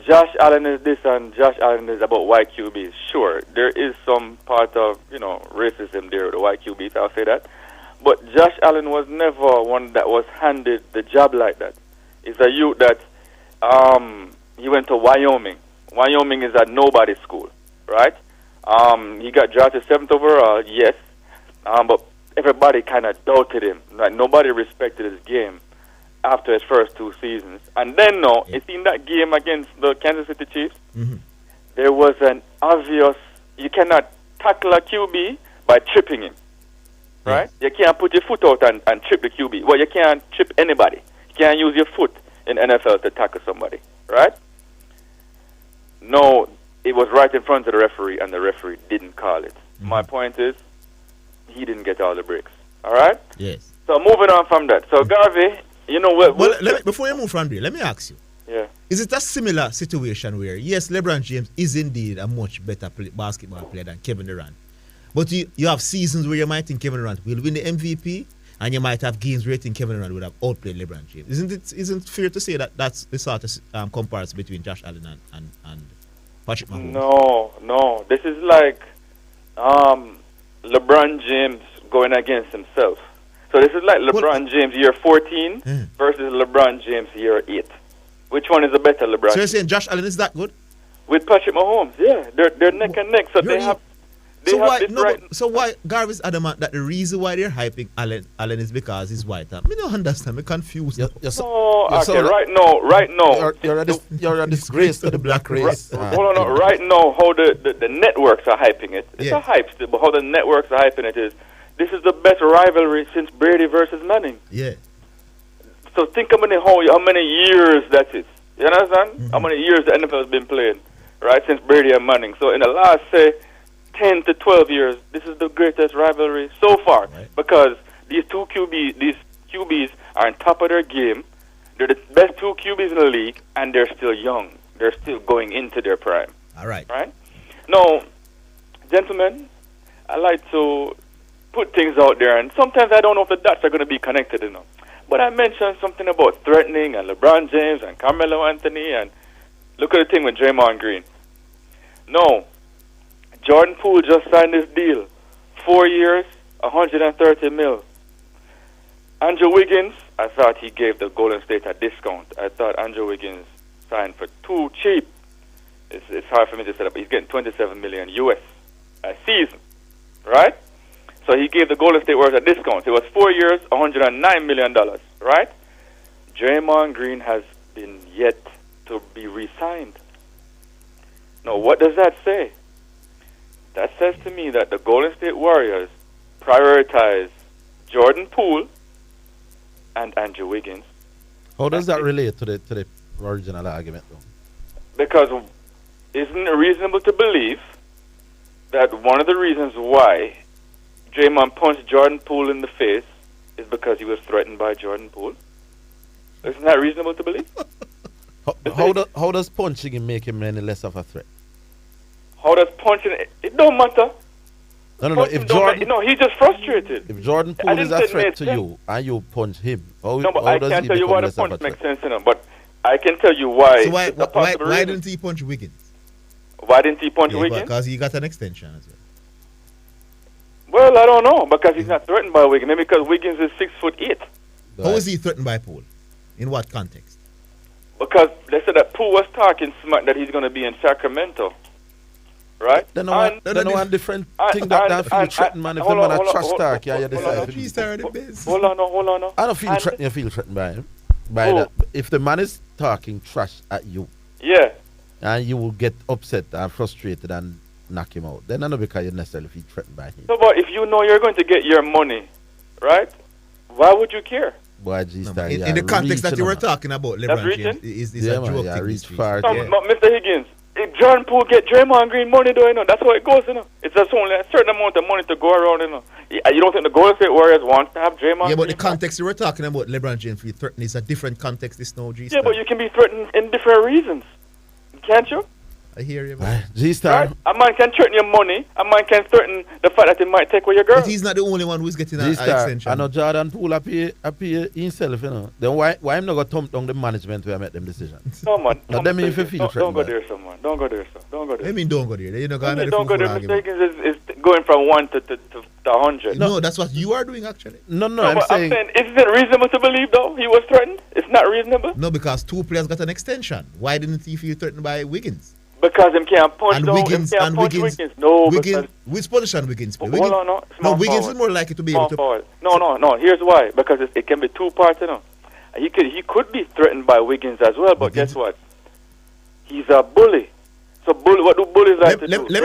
Josh Allen is this and Josh Allen is about white QBs. Sure, there is some part of, racism there with the white QBs, I'll say that. But Josh Allen was never one that was handed the job like that. It's a youth that, he went to Wyoming. Wyoming is a nobody school, right? He got drafted 7th overall, yes. But everybody kind of doubted him. Like, nobody respected his game after his first 2 seasons. And then, it's in that game against the Kansas City Chiefs, there was an obvious, you cannot tackle a QB by tripping him. right? You can't put your foot out and trip the QB. Well, you can't trip anybody. You can't use your foot in NFL to tackle somebody, right? No, it was right in front of the referee, and the referee didn't call it. My point is, he didn't get all the breaks. All right?
Yes.
So moving on from that. So Garvey, you know what?
Well, before you move from there, let me ask you.
Yeah.
Is it a similar situation where, yes, LeBron James is indeed a much better basketball player than Kevin Durant, but you have seasons where you might think Kevin Durant will win the MVP, and you might have games where you think Kevin Durant would have outplayed LeBron James? Isn't it fair to say that that's the sort of comparison between Josh Allen and Patrick Mahomes?
No. This is like LeBron James going against himself. So this is like LeBron James year 14 versus LeBron James year 8. Which one is the better LeBron?
So you're saying Josh Allen is that good?
With Patrick Mahomes, yeah. They're neck and neck. So they have...
So why Garvey's adamant that the reason why they're hyping Allen is because he's white? I don't understand. I'm confused.
Right now.
You're a disgrace to the black race.
Hold on. Right now, how the networks are hyping it. It's a hype still, but how the networks are hyping it is, this is the best rivalry since Brady versus Manning.
Yeah.
So think how many years that is. You understand? How many years the NFL has been playing, right, since Brady and Manning. So in the last, say, 10 to 12 years, this is the greatest rivalry so far, because these QBs are on top of their game. They're the best two QBs in the league, and they're still young. They're still going into their prime.
All right.
Right? Now, gentlemen, I like to put things out there, and sometimes I don't know if the dots are going to be connected enough. But I mentioned something about threatening and LeBron James and Carmelo Anthony, and look at the thing with Draymond Green. No. Jordan Poole just signed this deal. 4 years, $130 million. Andrew Wiggins, I thought he gave the Golden State a discount. I thought Andrew Wiggins signed for too cheap. It's hard for me to set up. He's getting $27 million US a season, right? So he gave the Golden State Warriors a discount. It was 4 years, $109 million, right? Draymond Green has been yet to be re-signed. Now, what does that say? That says to me that the Golden State Warriors prioritize Jordan Poole and Andrew Wiggins.
How does that relate to the original argument, though?
Because isn't it reasonable to believe that one of the reasons why Draymond punched Jordan Poole in the face is because he was threatened by Jordan Poole? Isn't that reasonable to believe?
How does punching him make him any less of a threat?
How does punching it don't matter.
No. If Jordan,
he's just frustrated.
If Jordan Poole is a threat to you and you punch him, how
I
does
can't
he
tell you
become
why the
less of a
punch
threat?
makes sense, but I can tell you why.
So why didn't he punch Wiggins?
Why didn't he punch Wiggins?
Because he got an extension as
well. Well, I don't know, because he's not threatened by Wiggins. Maybe because Wiggins is 6'8".
How is he threatened by Poole? In what context?
Because they said that Poole was talking smart that he's going to be in Sacramento. Right?
Then one different thing that feel threatened, man. If the man a trash talk, you decide.
Hold on.
I don't feel threatened. You feel threatened by him. By that. If the man is talking trash at you, and you will get upset and frustrated and knock him out, then I know because you necessarily feel threatened by him.
So, but if you know you're going to get your money, right? Why would you care?
Boy,
G-Star, in the context that you were talking about, LeBron James is a joke thing.
Reach far.
But Mr. Higgins, if Jordan Poole get Draymond Green money, though, that's how it goes, It's just only a certain amount of money to go around, You don't think the Golden State Warriors want to have Draymond?
Yeah, but the context you were talking about, LeBron James being threatened, is a different context. This no G-Star.
Yeah, but you can be threatened in different reasons, can't you?
I hear you, man.
G-Star.
Right? A man can threaten your money. A man can threaten the fact that he might take away your girl.
But he's not the only one who's getting an extension.
I know Jordan Poole appear himself, Then why I'm not going to thump down the management where I make them decisions?
No, man.
Now, them if you feel
don't go there, someone. Don't go there, sir. Don't go there.
I mean, don't go there. You're not going
don't go there. It's going from 1 to 100.
No, that's what you are doing, actually.
No, I'm saying...
Is it reasonable to believe, though, he was threatened? It's not reasonable?
No, because two players got an extension. Why didn't he feel threatened by Wiggins?
Because him can't punch
and
down.
Wiggins. No, Wiggins. Which position Wiggins play?
Hold on,
no. Wiggins is more likely to be able to.
No. Here's why. Because it can be two parts, He could be threatened by Wiggins as well, but guess what? He's a bully. So what do bullies like to do?
Let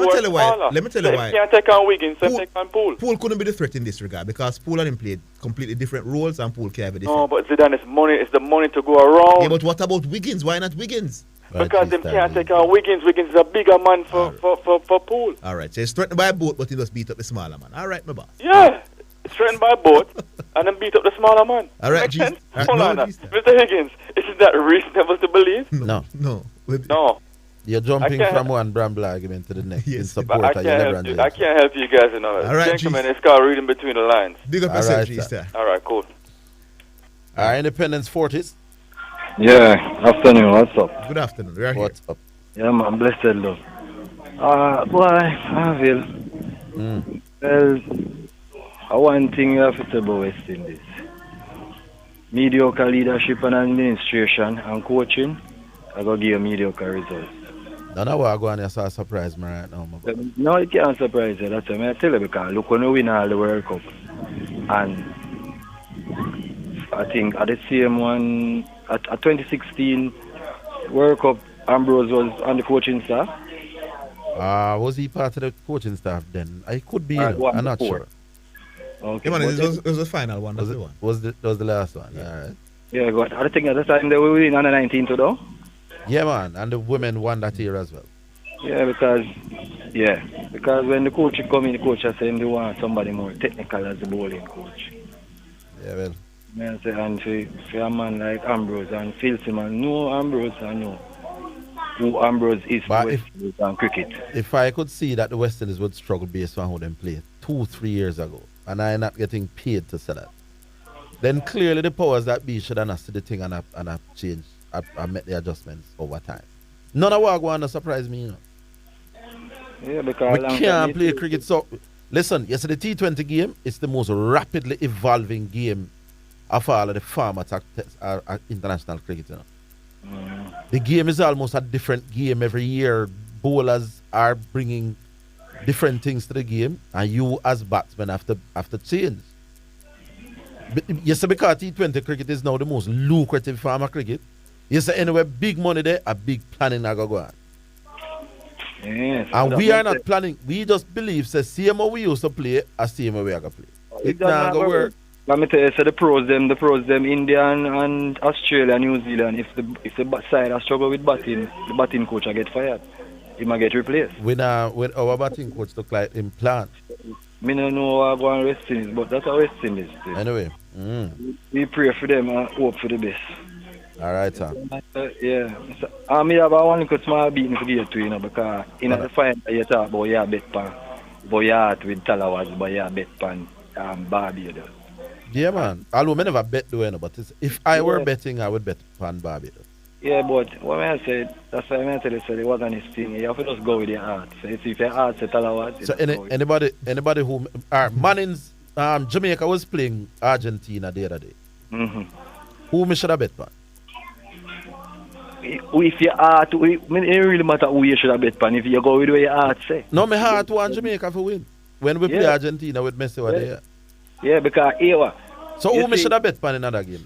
me tell you why. Let me tell you why.
If you can't take on Wiggins, so take on Poole.
Poole couldn't be the threat in this regard because Poole and him played completely different roles and Poole can't have a different.
No, but Zidane, it's the money to go around.
Yeah, but what about Wiggins? Why not Wiggins?
Because them can't take on Wiggins. Wiggins is a bigger man for Poole.
All right, so he's threatened by both, but he just beat up the smaller man. All right, my boss.
Yeah, it's threatened by both and then beat up the smaller man.
All right,
Makes sense?
Right,
Hold on, Mr. Higgins, isn't that reasonable to believe?
No.
No.
You're jumping from one Bramble argument to the next in support
I can't help you guys in all that.
All right,
gentlemen, it's called reading between the lines.
Big up yourself, G-Star.
All right, cool.
Our Independence Fortis.
Yeah, afternoon, what's up?
Good afternoon, we're here.
What's up?
Yeah, man, blessed love. Boy, I feel. Well, one thing you have to say about West Indies. Mediocre leadership and administration and coaching, I go give you mediocre results.
No, no, I go on here, so surprise me right now.
No, it can't surprise you. That's what I tell you, because look when we win all the World Cup. And I think at the same one, at 2016 World Cup, Ambrose was on the coaching staff.
Was he part of the coaching staff then? I could be, I'm not sure.
Okay,
yeah, man, it was the final one. That's the one.
Was the last one? Yeah. All right.
Yeah, good. I think at the time they were winning under 19 to though.
Yeah, man, and the women won that year as well.
Yeah, because when the coach come in, the coach I say they want somebody more technical as the bowling coach.
Yeah, well.
Yeah, I say, and for a man like Ambrose and Filthy man, no Ambrose and no who Ambrose is for West Indies and cricket.
If I could see that the West Indies would struggle based on how they played 2-3 years ago, and I'm not getting paid to say that, then clearly the powers that be should have understood the thing and have changed. I met the adjustments over time. None of what going to surprise me, you know.
Yeah, because
we can't play cricket. So, listen, yesterday the T20 game is the most rapidly evolving game of all of the formats of international cricket, you know. The game is almost a different game every year. Bowlers are bringing different things to the game, and you as batsmen have to change. Yes, because T20 cricket is now the most lucrative form of cricket. Yes, anyway, big money there, a big planning I go on.
Yes,
and we are not planning. We just believe, say, same how we used to play, as same how we are going to play. It not going to work.
Let me tell you, so the pros, India and Australia, New Zealand, if the side has struggle with batting, the batting coach will get fired. He might get replaced.
When our batting coach look like him plant.
Me don't know what go on West Indies, but that's how West Indies do.
Anyway.
We pray for them and hope for the best.
All right, sir.
Yeah. So, I have one little small beating to give to you, know, because in the final you talk about your bet pan, Boyat with Talawas, but your bet pan Barbados.
Yeah, man. Although I never bet though, but if I were betting, I would bet pan Barbados.
Yeah, but what I said, that's why I tell you, so it wasn't his thing. You have to just go with your heart. So if your heart says Talawas,
so anybody who Manning's Jamaica was playing Argentina the other day. Who me should have bet pan?
If your heart, it really matter who you should have bet pan. If you go with what your heart say.
No, my heart want Jamaica for win. When we play Argentina with Messi over there.
Yeah, because
so who me should have bet pan in another game?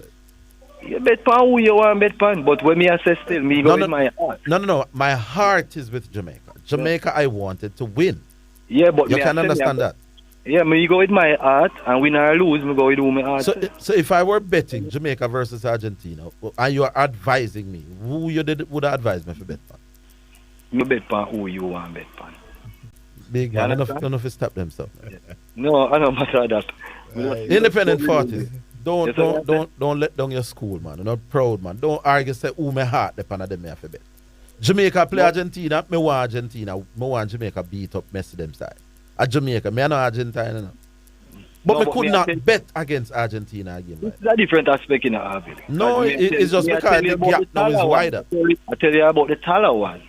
You bet pan who you want bet pan, but when me assess still, me go with my heart.
No. My heart is with Jamaica. Jamaica, I wanted to win.
Yeah, but
you can understand that.
Yeah, me go with my heart, and win or lose, me go with who my heart.
So if I were betting Jamaica versus Argentina, and you are advising me, who you would advise me for bet pan?
Me bet pan who you want bet pan.
Big man, enough to stop themselves.
No, I don't matter that.
Independent Fortis. Don't let down your school, man. You're not proud, man. Don't argue say who my heart depend on them me have to bet. Jamaica play Argentina, me want Argentina. Me want Jamaica beat up Messi them side. At Jamaica, me are not Argentina. No. But we could not bet against Argentina again.
It's a different aspect in our village.
No, it's just because the gap now is wider.
I tell you about the Talawas.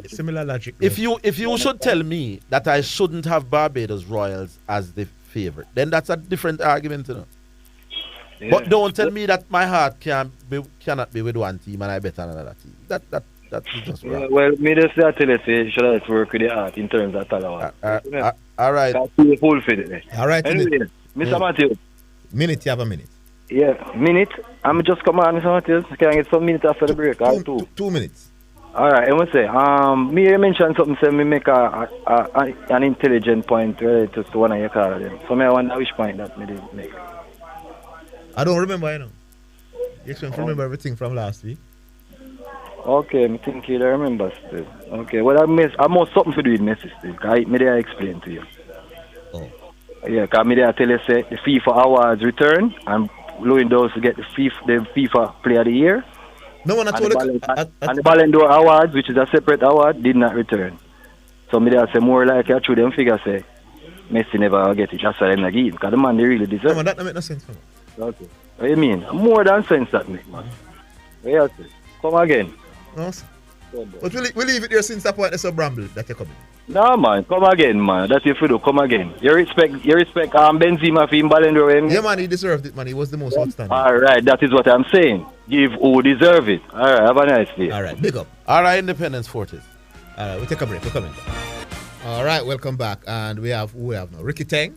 Similar logic.
If you should tell me that I shouldn't have Barbados Royals as the favorite, then that's a different argument, you know. Yeah. But don't tell me that my heart cannot be with one team and I bet on another team. That's just wrong.
Well, me just tell you, say, should I work with the heart in terms of Talawas.
All right.
All right.
Anyway, Mr. Matthew.
Minute, you have a minute.
Yeah, minute. I'm just come on, Mr. Matthew. Can I get some minutes after the break?
2 minutes.
All right, I must say, me you mentioned something, say me make an intelligent point related to one of your call them. So me I wonder which point that me did make.
I don't remember, you know. You expect to remember everything from last week.
Okay, I think you remember still. Okay, well I must something to do with Messi still. Cause me there explain to you.
Oh.
Yeah, cause me there tell you say the FIFA awards return and blowing those to get the FIFA Player of the Year.
No one at all.
And the Ballon d'Or awards, which is a separate award, did not return. So me there say more like I through them figure say Messi never get it. That's why them again. Because the man they really deserve.
No man, that don't make no sense.
Okay. What you mean? More than sense that make, man. Yes. Come again.
No, sir. But we'll leave it there since that point there's a bramble that you're coming.
No man, come again, man. That's if you do, come again. You respect Benzema for him Ballon d'Or.
Yeah man, he deserved it, man. He was the most outstanding.
Alright, that is what I'm saying. Give who deserve it. Alright, have a nice day.
Alright, big up.
Alright, Independence Fortis.
Alright, we'll take a break. We're coming. Alright, welcome back. And we have now? Rickie Teng?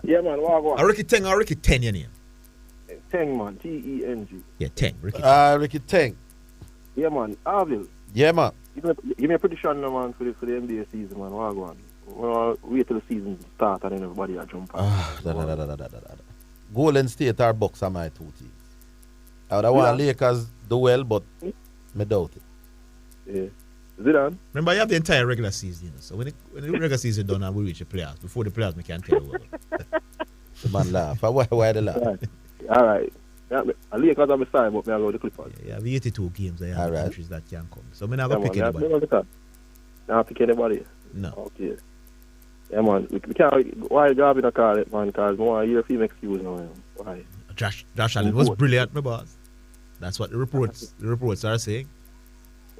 Yeah man, what?
Rickie Teng or Rickie Teng your name?
Teng man, T-E-N-G.
Yeah, Teng, Rickie Teng.
Rickie Teng.
Yeah man, Orville.
Yeah man.
Give me a prediction man for the NBA season man, what go on? Well, wait till the season start and then everybody will jump on.
Golden State or Bucks are my two teams. I would want Lakers do well, but I doubt it.
Yeah. Zidane?
Remember, you have the entire regular season, you know, so when the regular season done and we reach the playoffs, before the playoffs, we can't tell you what.
The man laugh. Why they laugh?
All right. Yeah, Lakers are my side, but I go the Clippers.
Yeah, have 82 games. I have countries that can come. So I'm not
yeah,
going to pick anybody.
Not pick anybody?
No.
Okay. Yeah, man. We can't. Why Garvey not call it, man? Because more year if he makes excuse now. Why?
Josh Allen was brilliant, my boss. That's what the reports are saying.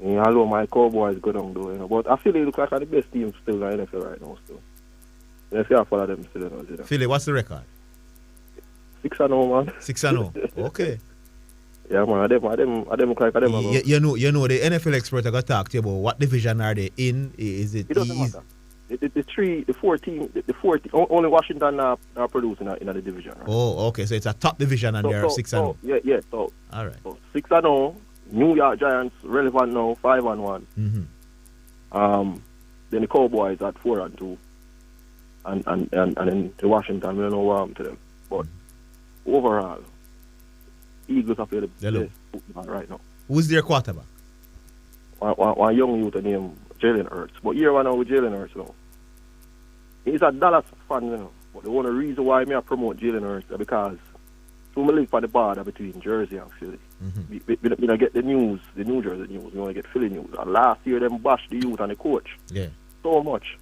Yeah, hello, my Cowboys go down though, you know. But I feel they look like the best team still in the NFL right now. Still. If you follow them still, you know.
Philly, what's the record?
6-0, man.
6-0. Okay.
Yeah, man. I them look like them.
You know, the NFL expert are gonna talk to you about what division are they in? Is it?
It doesn't matter. The 4 team, only Washington are producing in the division. Right?
Oh, okay. So it's a top division and they're 6-0.
Yeah. So
all right.
So 6-0. New York Giants relevant now, 5-1.
Mm-hmm.
Then the Cowboys at 4-2, and then the Washington. We don't know what happened to them, but overall, Eagles are playing the best football right now.
Who's their quarterback?
One young youth named Jalen Hurts. But here one now with Jalen Hurts now. He's a Dallas fan, you know. But the only reason why I promote Jalen Hurts is because we live on the border between Jersey and Philly. We don't get the news, the New Jersey news. We only get Philly news. And last year, them bashed the youth and the coach.
Yeah.
So much.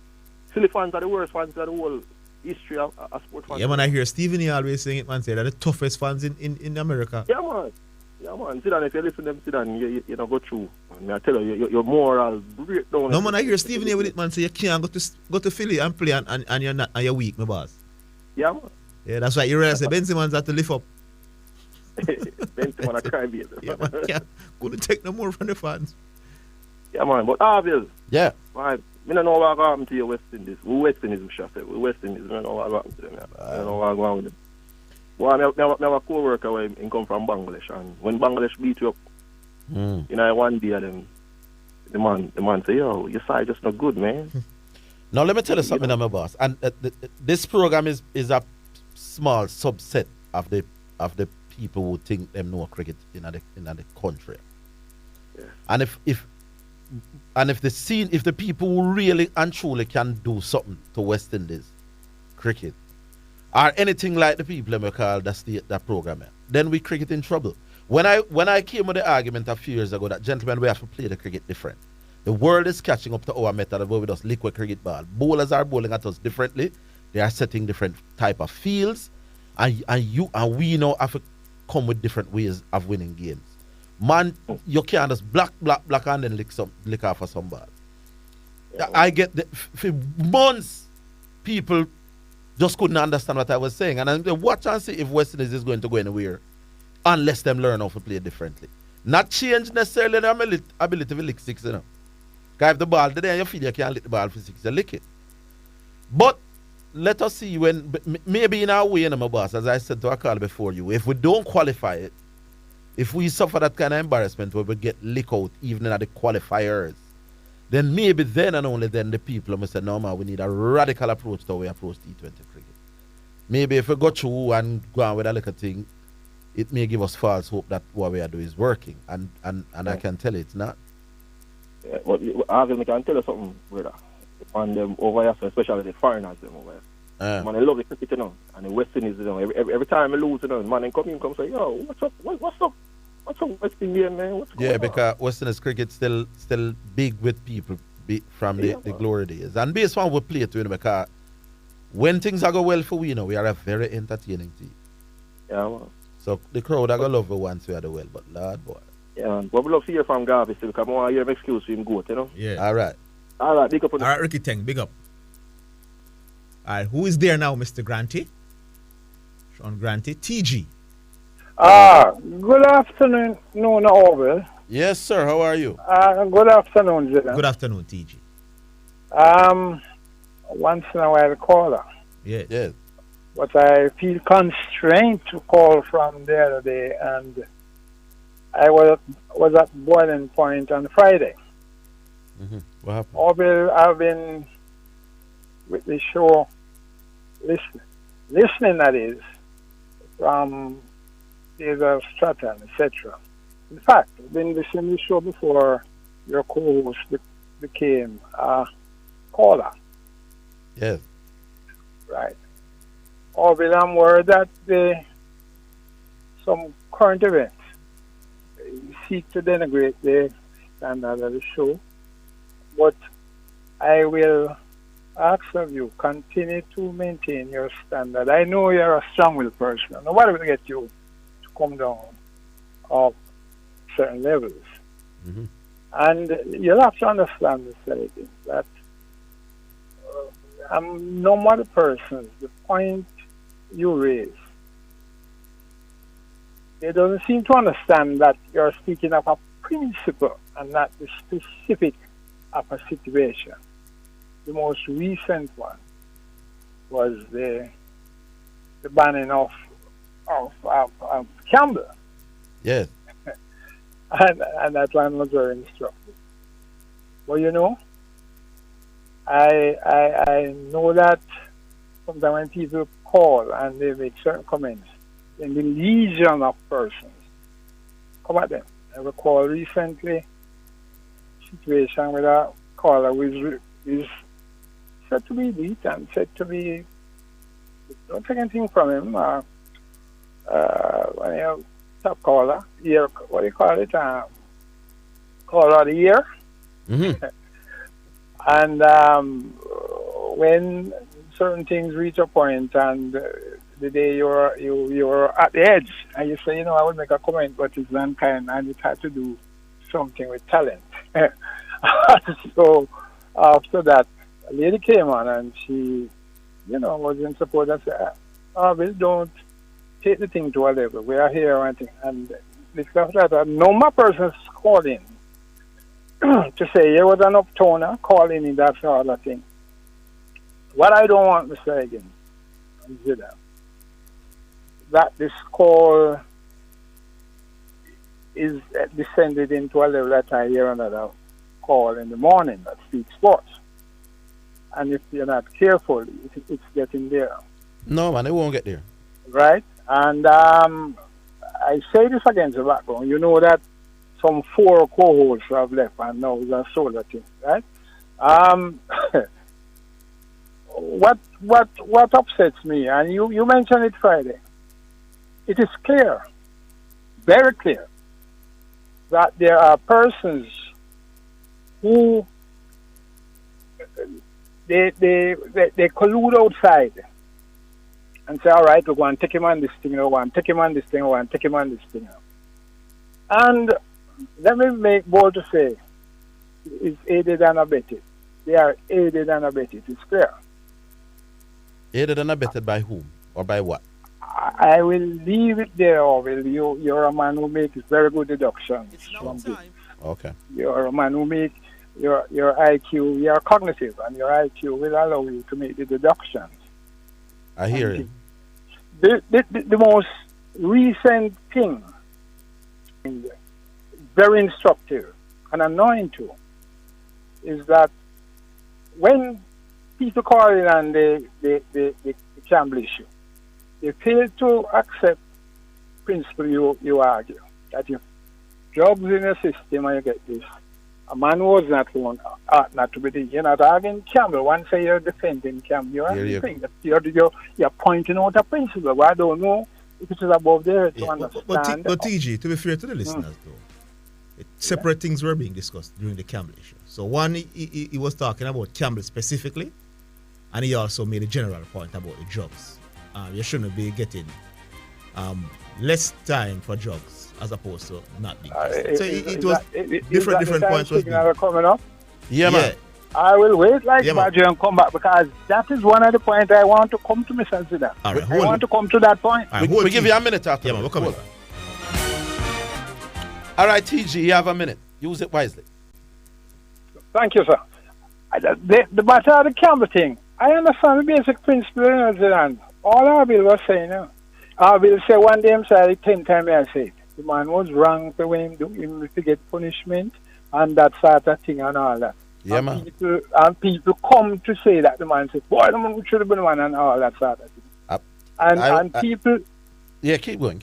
Philly fans are the worst fans of the whole history of sports fans.
Yeah, man, I hear Stephen E. always saying it, man. Say they're the toughest fans in America.
Yeah, man. Sit down. If you listen to them, sit down. You don't go through. Man, I tell you, your moral breakdown.
No, man, I hear Stephen A. with it, man. So you can't go to Philly and play and you're not, and you're weak, my boss.
Yeah, man.
Yeah, that's why you realize the Benzema's have to lift up.
Benzema cry baby.
Yeah, man. Yeah. Couldn't take no more from the fans.
Yeah, man. But Orville.
Yeah.
Man, I don't know what happened to your West Indies. West Indies, West Indies. I don't know what happened to them. I don't know what happened with them. Well, I have a co-worker where he come from Bangladesh, and when Bangladesh beat you up, you know, one day the man say, yo, your side just not good, man.
Now let me tell you something, my boss. And this program is a small subset of the people who think them know cricket in the country.
Yeah.
And if the people who really and truly can do something to West Indies cricket are anything like the people we call that program, then we cricket in trouble. When I came with the argument a few years ago that gentlemen, we have to play the cricket different. The world is catching up to our method where we just liquid cricket ball. Bowlers are bowling at us differently. They are setting different type of fields, and we now have to come with different ways of winning games. Man, you can't just block and then lick off of some ball. Yeah. I get for months people just couldn't understand what I was saying, and I watch and see if West Indies is going to go anywhere unless them learn how to play differently. Not change necessarily their ability to lick six, you know. Because if the ball there, you feel you can't lick the ball for six, you lick it. But let us see when, maybe in our way, my boss, as I said to a call before you, if we don't qualify it, if we suffer that kind of embarrassment where we get lick out even at the qualifiers, then maybe then and only then the people must say, no man, we need a radical approach to how we approach T20 cricket. Maybe if we go through and go on with a little thing, it may give us false hope that what we are doing is working. And I can tell you it's not.
Yeah, but I can tell you something, brother. On them over here, especially the foreigners them over here. Man, I love the cricket, you know, and the West Indies, you know. Every time I lose, you know, man, they come say, yo, what's up? What's up? What's up, West Indian, man? What's going on?
Because West Indies cricket still big with people from the glory days. And based on we play to, you know, because when things are go well for we, you know, we are a very entertaining team.
Yeah, man.
So the crowd are going to love it once we are the well, but Lord boy.
Yeah, man. But we love to hear from Garvey still, because I want to hear him excuse for him goat, you know?
Yeah.
All right.
All right, big up on
All right, Rickie Teng, big up. All right, who is there now, Mr. Granty? Sean Granty, TG.
Good afternoon, Orville.
Yes, sir. How are you?
Good afternoon, Jada.
Good afternoon, TG.
Once in a while, caller.
Yes.
Yes.
But I feel constrained to call from the other day, and I was at boiling point on Friday.
Mm-hmm. What happened?
Orville, I've been with the show, listening that is, from days of Stratton, etc. In fact, I've been listening to the show before your co-host became a caller.
Yes.
Right. Orville, I'm worried that some current events seek to denigrate the standard of the show, but I will ask of you, continue to maintain your standard. I know you're a strong-willed person. Nobody will get you to come down off certain levels.
Mm-hmm.
And you'll have to understand this, lady, that I'm no more the person, the point you raise. They don't seem to understand that you're speaking of a principle and not the specific of a situation. The most recent one was the banning of Campbell.
Yes.
and that one was very instructive. Well, you know, I know that sometimes when people call and they make certain comments, in the legion of persons come at them. I recall recently a situation with a caller who is said to be elite and said to be, don't take anything from him, when you're top caller, year, what do you call it, caller of the year.
Mm-hmm.
And when certain things reach a point and the day you're at the edge and you say, you know, I would make a comment, but it's unkind and it had to do something with talent. So after that, a lady came on and she, you know, was in support and said, Bill, don't take the thing to a level. We are here and this after that, no more persons calling to say there was an uptoner calling in that sort of thing. What I don't want to say again is that this call is descended into a level that I hear another call in the morning that speaks sports. And if you're not careful, it's getting there.
No, man, it won't get there.
Right? And I say this against the background. You know that some 4 co-hosts have left and now it's a solo thing, right? What upsets me, and you mentioned it Friday, it is clear, very clear, that there are persons who they collude outside and say, all right, we're going to take him on this thing, we're going to take him on this thing, we're going to take him on this thing. And let me make bold to say, it's aided and abetted. They are aided and abetted, it's clear.
Aided and abetted by whom? Or by what?
I will leave it there, Orville. You're a man who makes very good deductions.
Okay.
You're a man who makes your IQ, you're cognitive, and your IQ will allow you to make the deductions.
I hear you.
The most recent thing very instructive and annoying too, is that when people call in and they gamble issue, they fail to accept principle you argue, that if drugs in the system and you get this, a man was not one ought not to be the, you're not arguing gamble. Once you're defending gamble, you're pointing out a principle. But I don't know if it is above there to understand.
But TG, to be fair to the listeners though, separate things were being discussed during the Campbell issue. So one, he was talking about Campbell specifically, and he also made a general point about the drugs. You shouldn't be getting less time for drugs as opposed to not being tested. So it was different points was being
coming up.
Yeah, man.
I will wait Baggio and come back, because that is one of the points I want to come to Mr. Zidane.
All right,
I want to come to that point.
Right, we'll give you a minute after.
Yeah, man, we'll come in.
All right, TG, you have a minute. Use it wisely.
Thank you, sir. The matter of the Campbell thing, I understand the basic principle in Zidane. All Orville was saying, Orville say one day himself 10 times I say it. The man was wrong for when him do him to get punishment and that sort of thing and all that.
Yeah,
and
man.
People come to say that the man said, boy, the man should have been one and all that sort of thing. And people.
Yeah, keep going.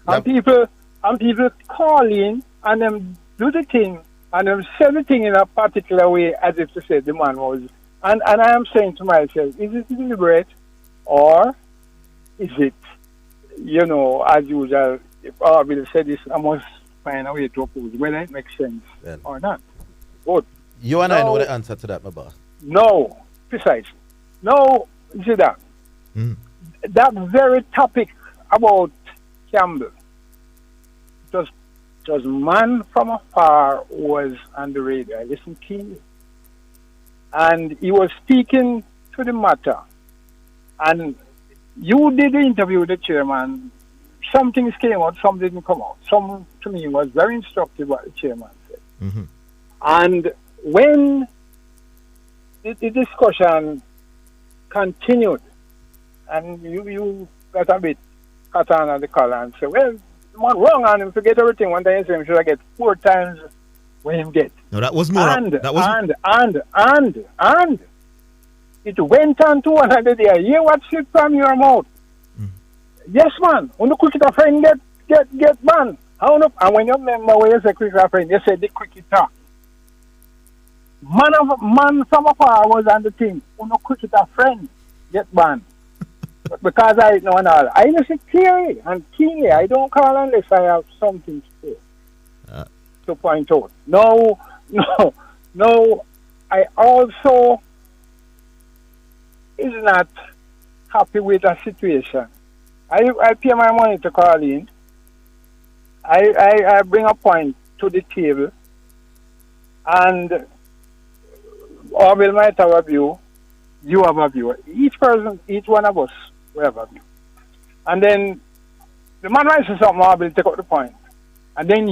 And people call in and them do the thing and them say the thing in a particular way as if to say the man was. And I am saying to myself, is it deliberate or is it, as usual, if Orville said this, I must find a way to oppose, whether it makes sense or not. But
you and I know the answer to that, my boss.
No, precisely. No, see that. That very topic about Campbell, just man from afar was on the radio. I listened keenly. And he was speaking to the matter. And you did the interview with the chairman. Some things came out, some didn't come out. Some, to me, was very instructive what the chairman said.
Mm-hmm.
And when the discussion continued, and you got a bit cut on at the collar and said, well, the man wrong on him, forget everything. One time he said, should I get 4 times what him get?
No, that was more.
And it went on to another day. Hear what shit from your mouth. Yes, man. When the cricket friend get banned. And when you remember when you say cricket friend, you say the cricket talk. Man from afar was on the thing. When the cricket friend get banned. But because I know and all, I listen clearly and keenly. I don't call unless I have something to say. To point out. No. I also is not happy with the situation. I pay my money to call in. I bring a point to the table, and Orville might have a view, you have a view. Each one of us will have a view. And then the man might say something, Orville take out the point. And then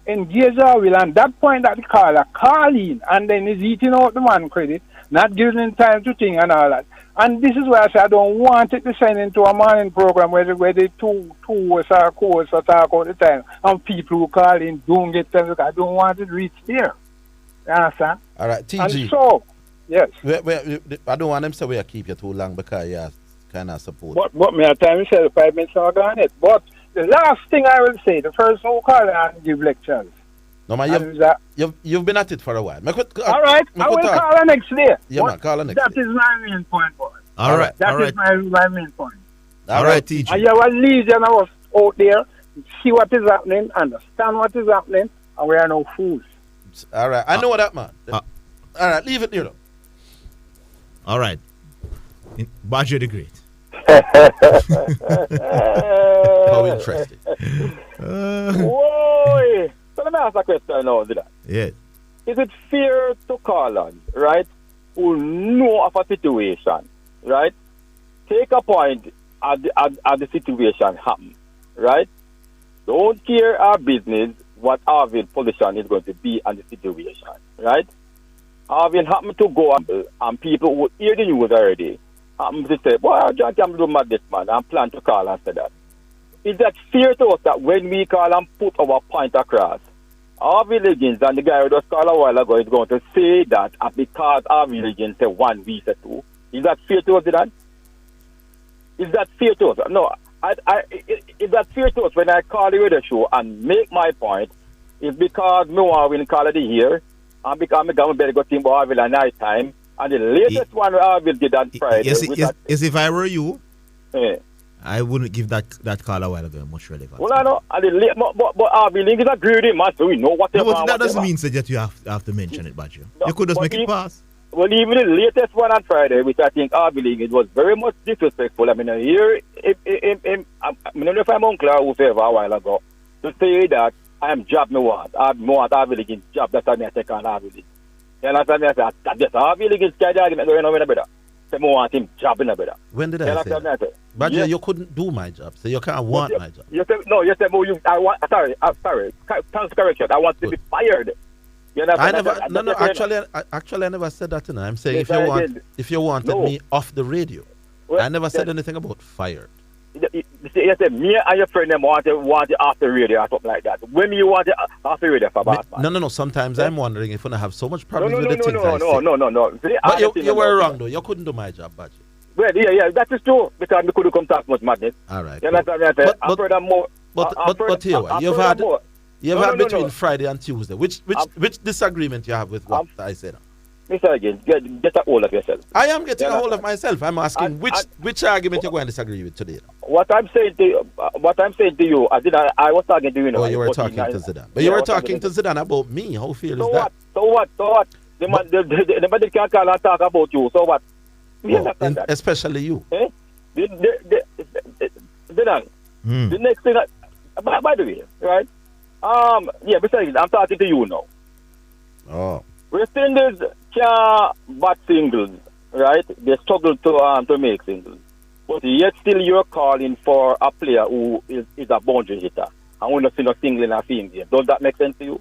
engage Orville, and that point that the caller call in, and then he's eating out the man credit, not giving him time to think and all that. And this is why I say I don't want it to send into a morning program where the two hosts or co-hosts talk all the time, and people who call in don't get time. I don't want it to reach there. You understand?
All right, TG.
And so, yes.
I don't want them to say we keep you too long because you kind of support.
But me, I tell myself 5 minutes are gone it. But the last thing I will say, the first who call and give lectures.
No, man, you've been at it for a while.
All right, I will call her next day.
Yeah, man, call her next day.
That is my main point, boy.
All right.
That is my main point.
All right, TG.
And you have a legion of us out there, see what is happening, understand what is happening, and we are no fools.
All right, I know that, man. All right, leave it here, though.
All right. Baggio the Great.
How interesting.
Boy. So let me ask a question now, Zidane.
Yes.
Is it fair to call on, right, who know of a situation, right, take a point at the situation happen, right? Don't care our business what Orville's position is going to be on the situation, right? Orville happened to go and people who hear the news already happen to say, boy, John Campbell do mad this man and plan to call and say that. is that fair to us that when we call and put our point across, Harvey Liggins and the guy who just called a while ago is going to say that because Harvey Liggins said 1, we said 2. Is that fair to us, Dylan? Is that fair to us? No. Is that fair to us when I call the radio show and make my point? It's because me want to win Call of the Year and because I'm going to go team about Orville at night time. And the latest one Orville did on Friday.
Yes, if I were you,
yeah,
I wouldn't give that call a while ago much relevance.
Well, I know. But Orville is a greedy man, so we know whatever.
No, but that doesn't mean that you have to mention it, Baggio. You could just make it pass.
Well, even the latest one on Friday, which I think Orville, it was very much disrespectful. I mean, here, I don't know if I'm unclear or whoever a while ago, to say that I am job me want. I want Orville against job. That's why I take on Orville. You understand me? I said, that's Orville against guy argument going on in a better. I want him job in a better.
When did I say that? But you couldn't do my job, so you can't want my job.
You said, I want, sorry, thanks correction. I want to be fired. You know,
actually, I never said that. I'm saying if you wanted me off the radio, I never said anything about fired.
You said me and your friend them want you off the radio or something like that. When you want you off the radio for boss man?
No. Sometimes I'm wondering if I have so much problems with the things
No.
But you were wrong though. You couldn't do my job, Baggio.
Well, yeah, that is true because we couldn't come talk much madness.
All right.
You understand me?
But here, you've had between Friday and Tuesday. Which disagreement you have with what I said?
Mr. Again, get a hold of yourself.
I am getting a hold of myself. I'm asking which argument you're going to disagree with today.
What I'm saying to you, I was talking to you.
Oh, you were talking to Zidane. But you were talking to Zidane about me. How fair is that?
So what? The man can't call and talk about you. So what?
Especially you.
Zidane. The next thing, by the way, right? Besides, I'm talking to you now.
Oh.
West Indies can't bat singles, right? They struggle to make singles. But yet still you're calling for a player who is a boundary hitter. And we're not seeing a single in a field game. Does that make sense to you?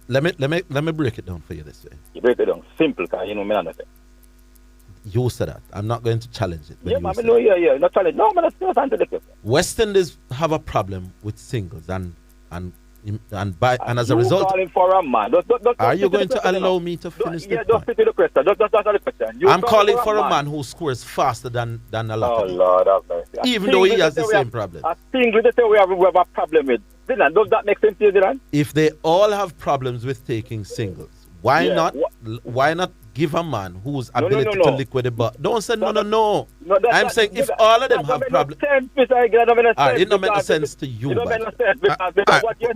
Let me break it down for you this way.
You break it down. Simple, because you know me understand.
You said that. I'm not going to challenge it.
Not challenge. No, I'm not answer the question.
West Indies have a problem with singles and as a result,
calling for a man.
Are you going to allow me to finish the
just fit the question. Just answer the question.
I'm calling for a man who scores faster than a lot of
Lord have mercy.
Even though he has the same problem.
A single they say we have a problem with. Dylan, does that make sense to you, Dylan?
If they all have problems with taking singles, why not give a man whose ability to liquid the ball? Don't say no. I'm saying if all of them have problems, it don't make no sense to you.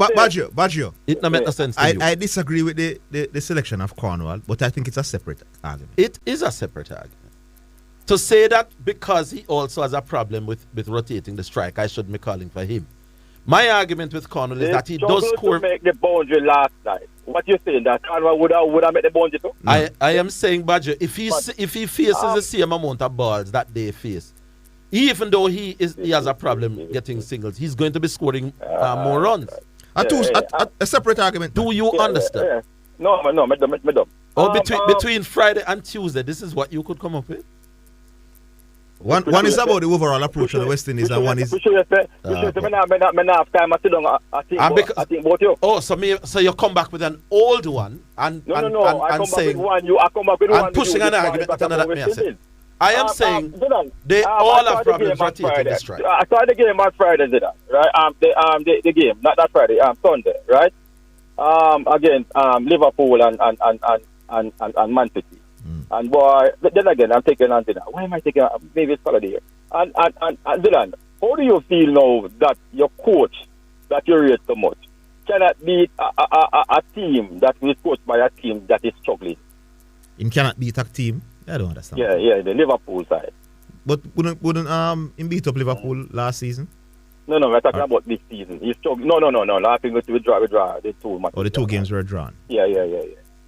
Baggio.
It don't make no sense to you.
I disagree with the selection of Cornwall, but I think it's a separate argument.
It is a separate argument. To say that because he also has a problem with rotating the strike, I should be calling for him. My argument with Cornwall is that he does score.
To make the boundary last night. What you saying that Cornwall would have made the boundary too?
I am saying, Baggio, if he faces the same amount of balls that they face, even though he has a problem getting singles, he's going to be scoring more runs.
A separate argument.
Do you understand?
No, me dumb.
Between Friday and Tuesday, this is what you could come up with.
One is about the overall approach of the West Indies, and one is.
I have time. I think about you.
Oh, so you come back with an old one and saying and pushing an argument that another may say. I am saying they all have problems rotating the strike.
I saw the game on Friday, right? The game, not that Friday, Sunday, right? Against Liverpool and Man City. And boy, then again, I'm taking on Dylan. Why am I taking on? Maybe it's Saturday here. And Dylan, how do you feel now that your coach that you rate so much cannot beat a team that is coached by a team that is struggling?
Him cannot beat a team? I don't understand.
Yeah, the Liverpool side.
But wouldn't him beat up Liverpool last season?
No, we're talking about this season. He's struggling. No. Last thing we draw. The
two games were drawn.
Yeah.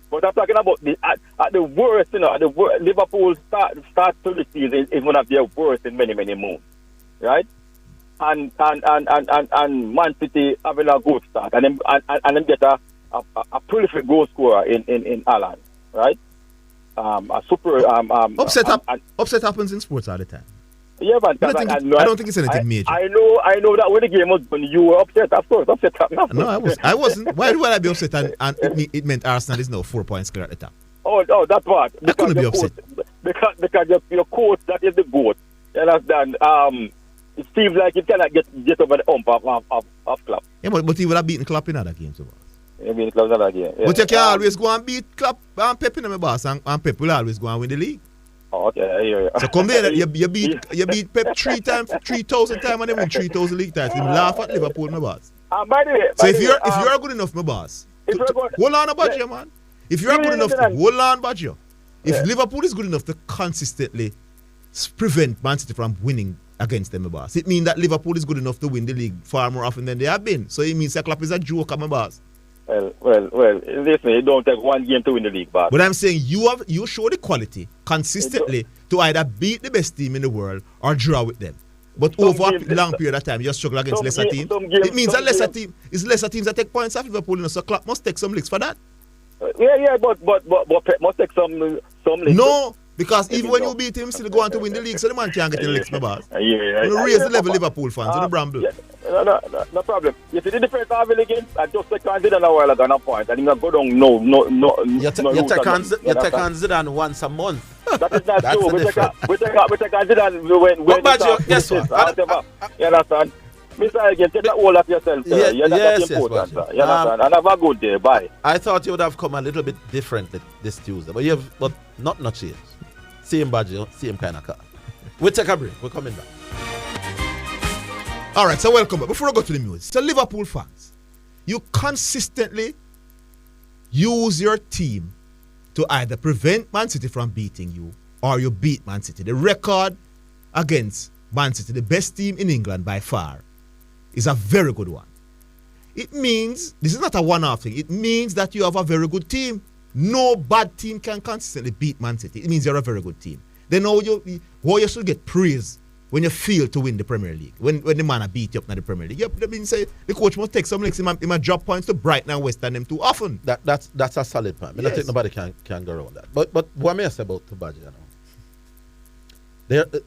But I'm talking about at the worst, Liverpool start to the season is one of their worst in many moons, right? And Man City having a good start, and then get a prolific goal scorer in Alan, right? A super
upset happens in sports all the time.
Yeah, but
I don't think it's anything major.
I know that when the game was when you were upset, of course, upset.
No, I wasn't. Why would I be upset? And it meant Arsenal is now 4 points clear at the top.
Oh, that part.
I couldn't be upset.
Because your coach, that is the goat. You understand? It seems like it cannot get over the hump of Klopp.
Yeah, but he would have beaten Klopp in other games, boss.
He beat Klopp in other games. Yeah.
But you can always go and beat Klopp and Pep in my boss, and Pep will always go and win the league.
Oh, okay, I hear you.
So come there, you beat Pep 3,000 times and then win 3,000 league titles. Him laugh at Liverpool, my boss.
By the way,
so if you're good enough, my boss, hold on, Baggio, man. If you're good enough, hold on, Baggio. If Liverpool is good enough to consistently prevent Man City from winning against them, my boss, it means that Liverpool is good enough to win the league far more often than they have been. So it means that Klopp is a joker, my boss.
Well, listen, it don't take one game to win the league, boss.
But I'm saying you show the quality consistently to either beat the best team in the world or draw with them. But over a long period of time, you struggle against lesser teams. It means that lesser teams that take points off Liverpool, so Klopp must take some licks for that.
Yeah, but Pep must take some licks.
No, because even when you beat him, still go on to win the league, so the man can't get the licks, my boss. You raise the level Liverpool fans, the Bramble.
Yeah, no problem. You see the difference of the game, I just take on Zidane a while ago, no point. I think I go down,
You take on Zidane once a month.
That is not true. We take on Zidane when
Baggio, guess what?
You understand? Mr. Again, take that all of yourself, sir. That's important, sir. You understand? And have a good day. Bye.
I thought you would have come a little bit differently this Tuesday, but not changed. Same Baggio, same kind of car. We'll take a break. We're coming back.
All right, so welcome back. Before I go to the music, so Liverpool fans, you consistently use your team to either prevent Man City from beating you or you beat Man City. The record against Man City, the best team in England by far, is a very good one. It means, this is not a one-off thing, it means that you have a very good team. No bad team can consistently beat Man City. It means you're a very good team. Then how you should get praise when you fail to win the Premier League, when the man beat you up in the Premier League. That means the coach must take some licks. He might drop points to Brighton and West Ham them too often.
That's a solid point. Yes. I think nobody can go around that. But what may I say about Baggio now?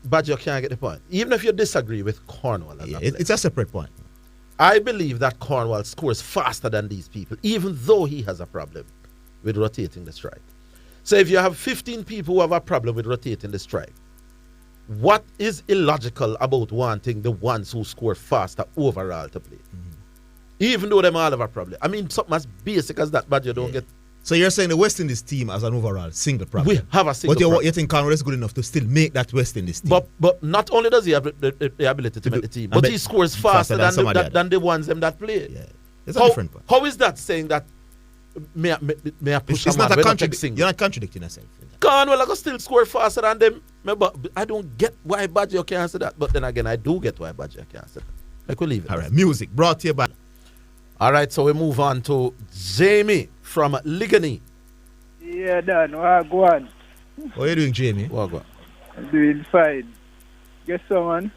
Baggio can't get the point. Even if you disagree with Cornwall.
It's a separate point.
I believe that Cornwall scores faster than these people, even though he has a problem with rotating the strike. So if you have 15 people who have a problem with rotating the strike, what is illogical about wanting the ones who score faster overall to play? Mm-hmm. Even though them all have a problem. I mean, something as basic as that, but you don't get.
So you're saying the West Indies team has an overall single problem?
We have a single problem.
But you think Cornwall is good enough to still make that West Indies team?
But not only does he have the ability to make the team, but he scores faster than the ones them that play.
Yeah. It's a different point.
How is that saying that may I push
it's not a contradiction. You're not contradicting yourself.
Cornwall I still score faster than them. But I don't get why Baggio can't answer that. But then again, I do get why Baggio can't answer that. Like we leave it.
All right, music brought to you by.
All right, so we move on to Jamie from Ligany.
Yeah, Dan, go on.
How are you doing, Jamie?
Go on.
I'm doing fine. Guess someone?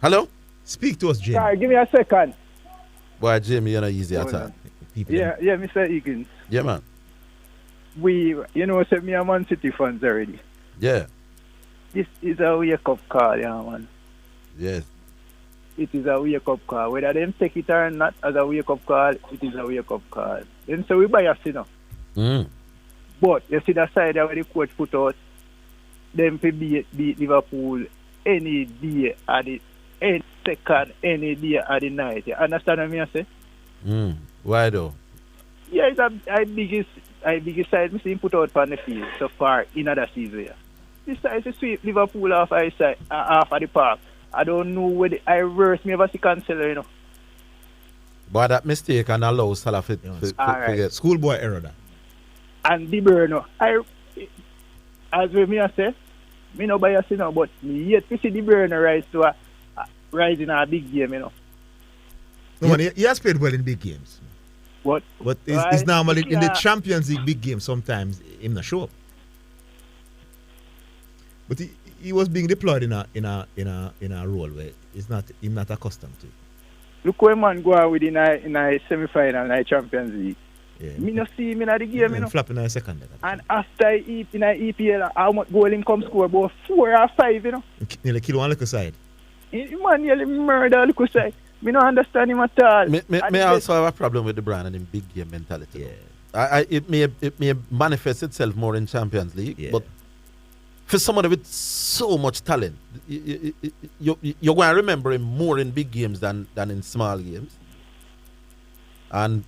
Hello?
Speak to us, Jamie.
Sorry, give me a second.
Boy, Jamie, you're not easy at all.
Yeah, Mr. Higgins.
Yeah, man.
Said me a Man City fans already.
Yeah.
This is a wake-up call, man.
Yes.
It is a wake-up call. Whether them take it or not as a wake-up call, it is a wake-up call. Then so we bias, But you see the side where the coach put out, them to beat Liverpool any day at the any second, any day at the night. You understand what I say?
Why though?
Yeah, it's a biggest side I see him put out on the field so far in other season. Yeah. This side is sweep Liverpool off of the park. I don't know where the reverse me ever see cancel,
But that mistake and allow Salah to forget.
Schoolboy error that.
And the burner, as me I say, me no bias but me yet to see the burner rise in a big game,
No, man, he has played well in big games.
What?
But it's normally in the Champions League big games sometimes him not show up. But he was being deployed in a role where he's not accustomed to.
Look where man go out with in a semi-final in the Champions League.
Me no see him in the game, you know.
Flapping in a second.
And after he in the EPL, how much goal him come score? About 4 or 5, you know.
Nearly kill one little side.
He man nearly murder little side. Me no understand him at all.
Me also have a problem with the brand and in big game mentality.
Yeah.
It may manifest itself more in Champions League, but for somebody with so much talent, you're going to remember him more in big games than in small games. And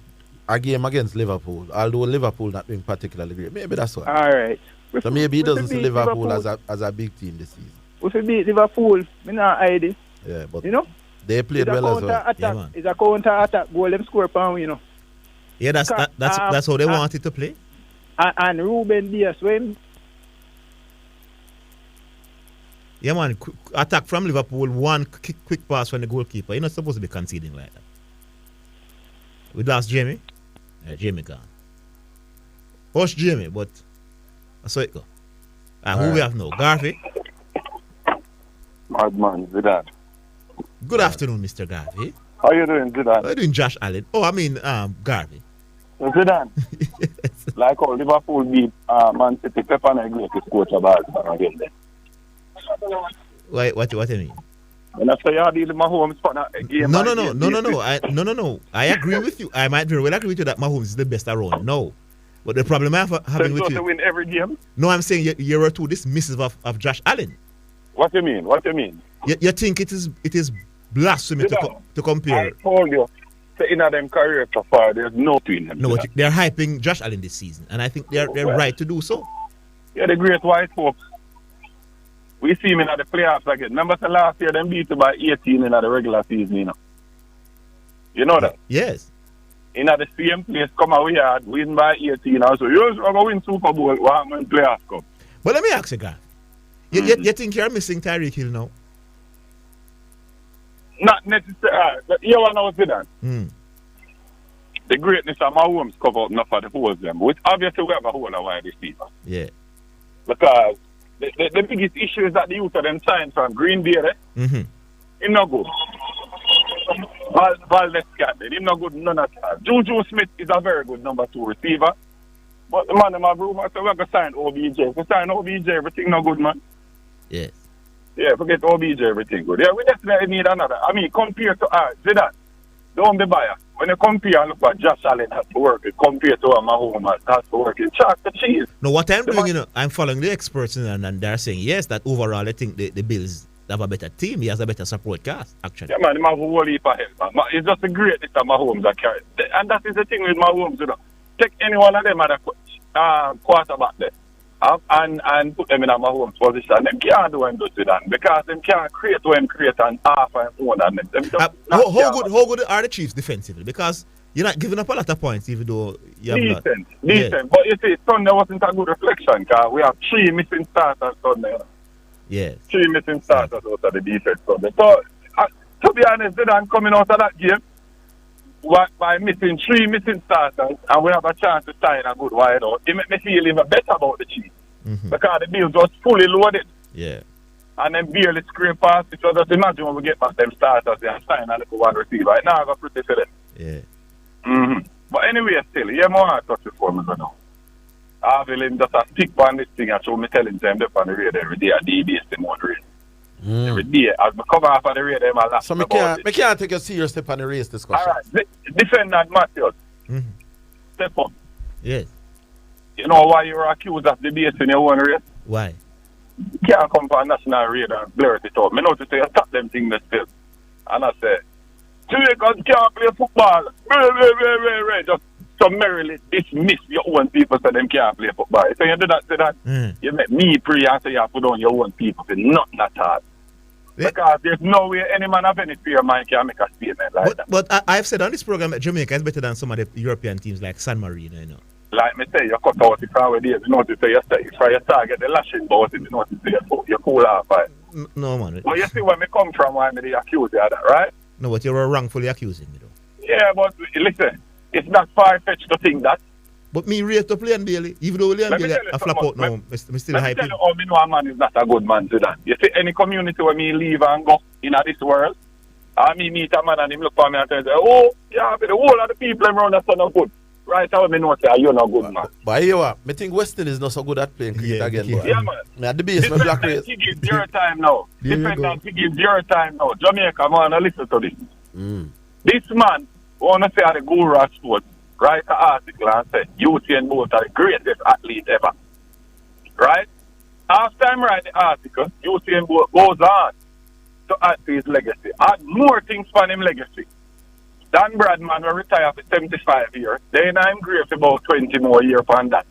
a game against Liverpool, although Liverpool not doing particularly great, maybe that's why.
All right.
So maybe he doesn't see Liverpool as a big team this season.
If we beat Liverpool, me not hide it.
Yeah, but
you know,
they played well as well.
Yeah, it's a counter attack goal. Them score pound, you know.
Yeah, that's how they wanted to play.
And Ruben Diaz, when.
Yeah, man, attack from Liverpool, one quick pass from the goalkeeper. You're not supposed to be conceding like that. We lost Jamie. Jamie gone. Hush Jamie, but I saw it go. Who we have now? Garvey.
Madman, Zidane.
Good afternoon, Mr. Garvey.
How you doing, Zidane?
How you doing, Josh Allen? Oh, I mean, Garvey.
Zidane. Yes. Like how Liverpool beat Man City, Pep and I greatest coach of all again.
What do you mean?
When I say you deal with Mahomes for that game.
No. I agree with you. I might very well agree with you that Mahomes is the best around. No. But the problem I'm having with you.
To win every game?
No, I'm saying you're too dismissive of Josh Allen.
What do you mean?
You think it is blasphemy to compare.
I told you, in them career so far, there's no between them.
No, they're hyping Josh Allen this season, and I think they're right to do so.
Yeah, the great white hope. We see him in the playoffs again. Remember the last year, them beat by 18 in the regular season, you know. You know that?
Yes.
In the same place, come away hard, win by 18. Also, you're going to win Super Bowl when playoffs come.
But let me ask you, guys. You think you're missing Tyreek Hill now?
Not necessarily. You want to know what's done? The greatness of Mahomes cover up enough for the holes them. Which obviously we have a whole of wide receiver.
Yeah.
Because the biggest issue is that the youth of them signed from Green Bay, him not good. Valdez Scotland, him not good, none at all. Juju Smith is a very good number 2 receiver. But the man in my room, I said, we're going to sign OBJ. If we sign OBJ, everything not good, man.
Yes.
Yeah, forget OBJ, everything good. Yeah, we definitely need another. I mean, compared to Zidane, don't be biased. When you compare and look at Josh Allen has to work, compared to Mahomes has to work, it's chalk the cheese.
No, what I'm doing, I'm following the experts and they're saying, yes, that overall I think the Bills have a better team. He has a better support cast, actually.
Yeah, man, he have a whole heap of help, man. It's just the greatness of Mahomes that carries. And that is the thing with Mahomes, you know. Take any one of them at a quarterback there and put them in a Mahomes position. Them can't do him to Zidane because them can't create and half and own and them.
How good are the Chiefs defensively? Because you're not giving up a lot of points even though you have
decent. Yeah. But you see, Sunday wasn't a good reflection because we have 3 missing starters Sunday.
Yes.
3 missing starters out of the defense Sunday. So, to be honest, Zidane coming out of that game by missing 3 missing starters, and we have a chance to sign a good wide out. It make me feel even better about the Chiefs because the Bills was fully loaded.
Yeah.
And then barely scrape past it. So just imagine when we get back them starters and sign a little one receiver. Right now, I got pretty for them.
Yeah.
But anyway, still, more I touch it for me now. Orville him just a stick on this thing and show me telling them they're on the radio every day. I DBS them on the radio. Every day. As I come off of the radio, I laugh.
So I can't take a serious step on the race discussion.
All right. Defendant Matthews. Step up.
Yes.
You know why you were accused of debating your own race?
Why?
You can't come for a national radio and blurt it out. I know to say, I stop them things still. And I say, Jamaicans can't play football. Just summarily dismiss your own people so them can't play football. So you do that, say that. You make me pray and say you put on your own people. It's nothing at all. Because there's no way any man of any fear mind can make a statement like that.
But I've said on this program that Jamaica is better than some of the European teams like San Marino, you know.
Like me say, you cut out the crowd days, you know to say you target the lashing bout it, you know to say you cool off, right?
No, man.
But you see where me come from, why me they accuse you of that, right?
No, but you're wrongfully accusing me, though.
Yeah, but listen, it's not far-fetched to think that.
But me rate to play and Bailey, even though William Bailey I flap out now, I'm still hyping.
Let me tell you how me know a man is not a good man to that. You see, any community where me leave and go in this world, I me meet a man and him look for me and say, oh, yeah, the whole of the people around us are not good. right away, me know say you're not good, man.
But you are. Me think Weston is not so good at playing cricket again. Boy.
Yeah, man.
Me at the base, my black race.
It's your time now. Defendant, it's your time now. Jamaica, man, listen to this. This man, want to say at the Guru of Sports, write an article and say, Usain Bolt are the greatest athlete ever. Right? After I write the article, Usain Bolt goes on to add to his legacy. Add more things for him legacy. Dan Bradman will retire for 75 years. Then I'm great about 20 more years on that.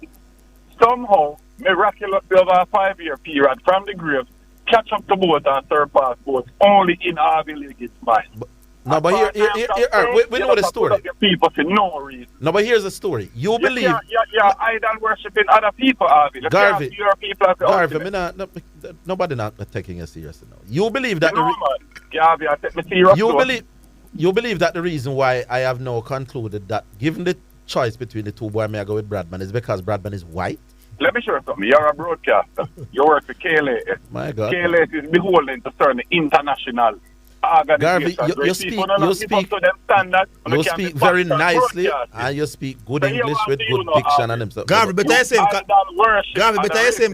Somehow, miraculously over a 5-year period from the grave, catch up the boat and surpass boats only in Orville League's mind.
No, but we know the story.
People for no reason.
No, but here's the story. You believe
you're idol worshipping other people, Orville.
Garvey,
Garvey,
nobody not taking you seriously now. You believe that
Garvey, I take me serious.
You believe that the reason why I have now concluded that given the choice between the two, boy, may I go with Bradman is because Bradman is white?
Let me show you something. You're a broadcaster. You work for KLAS.
My God.
KLAS is beholden to certain international
Garvey, you speak very nicely and you speak good English with good diction and himself.
Garvey, but I say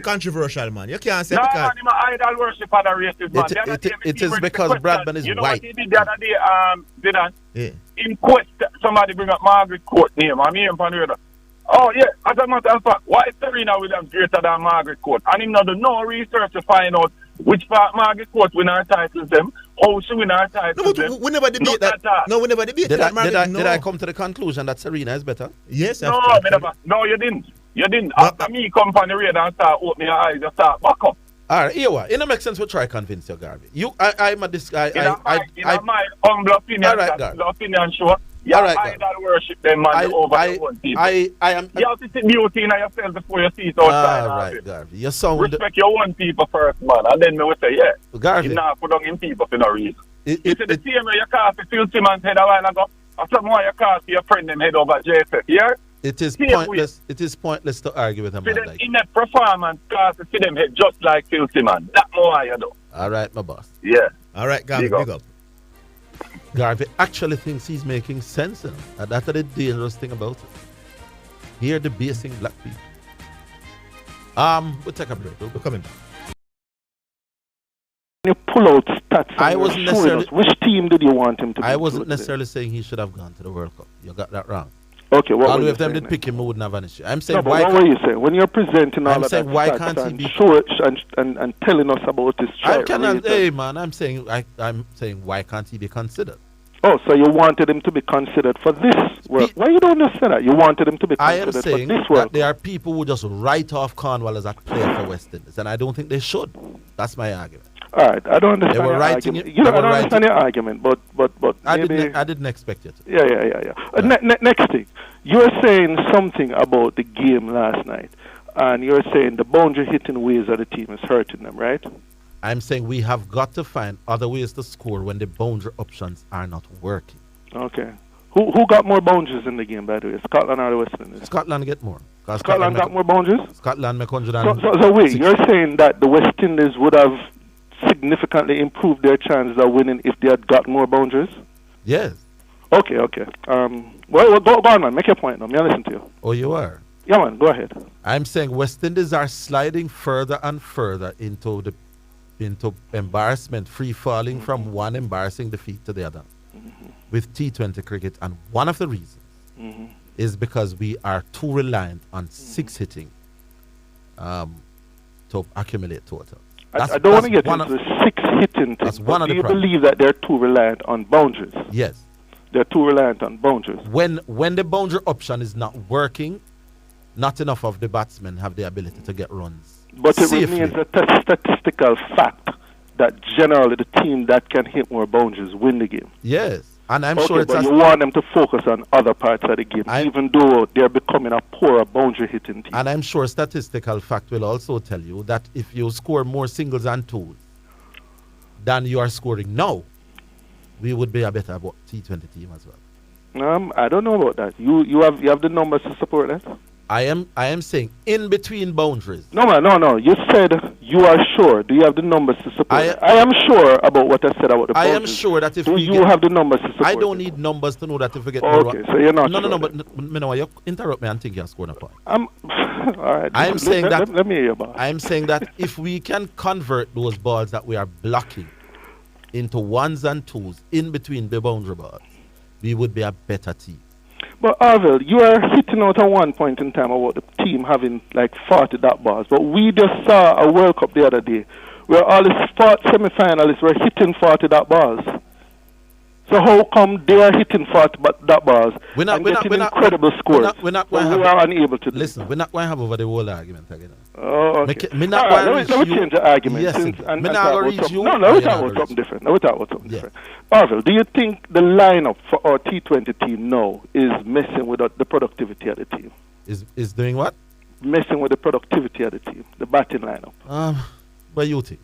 controversial, man. You can't say because
idol worship and racist,
it is because Bradman is white.
What he did the other day, in quest, somebody bring up Margaret Court name. I mean, oh yeah, as a matter of fact, why is Serena Williams greater than Margaret Court? And him not do no research to find out which part Margaret Court win our titles them, how she win our titles them.
We never debate that. No, we never debate that.
Did I come to the conclusion that Serena is better?
Yes,
no, no, you didn't. You didn't. After me come from the radar and start opening your eyes, you start back up.
All right, here what? It don't make sense we try convince you, Garvey. I'm a this guy.
In my humble opinion,
all right,
the opinion show. Yeah, right, idol worship them man over your own people.
I am.
You have to see beauty in yourself before you see it outside.
All right, Garvey. You sound.
Respect your own people first, man, and then me will say, yeah.
Garvey.
You not put on in people for no reason. You see the same way you cast Phil Simmons head a while ago, or something why you cast your friend them head over JSF. Yeah.
It is pointless. It is pointless to argue with him.
In a performance, cast see them head just like Phil Simmons. That's more you do.
All right, my boss.
Yeah.
All right, Garvey, big up.
Garvey actually thinks he's making sense in it. And that's the dangerous thing about it. Here, the basing black people. We'll take a break. We'll come in back.
You pull out stats.
I wasn't necessarily.
Which team did you want him to be?
I wasn't necessarily saying he should have gone to the World Cup. You got that wrong.
Okay, what
all
were you
of them
saying,
did pick him, we wouldn't have an issue. I'm saying
no, why? What were you saying when you're presenting all
I'm
of
saying
that?
Why
stats
can't he
and
be?
Show it and telling us about his
I cannot. Hey man, I'm saying why can't he be considered?
Oh, so you wanted him to be considered for this work? Why you don't say that? You wanted him to be considered for this work?
I am saying that there are people who just write off Cornwall as a player for West Indies, and I don't think they should. That's my argument.
All right, I don't understand your argument. I don't understand your argument, but maybe
I didn't expect you to.
Yeah. Next thing, you're saying something about the game last night, and you're saying the boundary hitting ways of the team is hurting them, right?
I'm saying we have got to find other ways to score when the boundary options are not working.
Okay. Who got more boundaries in the game, by the way? Scotland or the West Indies?
Scotland get more.
Scotland got more boundaries?
Scotland make 100.
So wait, you're saying that the West Indies would have significantly improved their chances of winning if they had got more boundaries?
Yes.
Okay. Well, go on, man. Make your point now. Me listen to you.
Oh, you are?
Yeah, man. Go ahead.
I'm saying West Indies are sliding further and further into embarrassment, free falling from one embarrassing defeat to the other with T20 cricket. And one of the reasons is because we are too reliant on six hitting to accumulate total.
I don't want to get into the six hitting thing. Do you believe that they're too reliant on boundaries?
Yes.
They're too reliant on boundaries.
When the boundary option is not working, not enough of the batsmen have the ability to get runs.
But it remains a statistical fact that generally the team that can hit more boundaries win the game.
Yes. And I'm sure it's...
But you want them to focus on other parts of the game, even though they're becoming a poorer boundary hitting team.
And I'm sure statistical fact will also tell you that if you score more singles and twos than you are scoring now, we would be a better T20 team as well.
I don't know about that. You have the numbers to support that?
I am saying in between boundaries.
No, man, no. You said you are sure. Do you have the numbers to support it? I am sure about what I said about the boundaries.
I am sure that if
you have the numbers to support
I don't
it?
need numbers to know that if we get
okay, so you're not
No,
sure.
but you interrupt me and think you're scoring a point.
All right.
I'm saying that.
Let me hear you about.
I'm saying that if we can convert those balls that we are blocking into ones and twos in between the boundary balls, we would be a better team.
But Orville, you are hitting out at one point in time about the team having like 40 dot balls. But we just saw a World Cup the other day where all the semi-finalists were hitting 40 dot balls. So how come they are hitting 40 dot balls and getting incredible scores?
We're not
we are unable to
listen. We're not going to have over the whole argument again.
Oh, okay.
Let me
change the argument.
Yes,
No,
we
talk about something different. Different. Orville, do you think the lineup for our T20 team now is messing with the productivity of the team?
Is doing what?
Messing with the productivity of the team, the batting lineup.
What you think?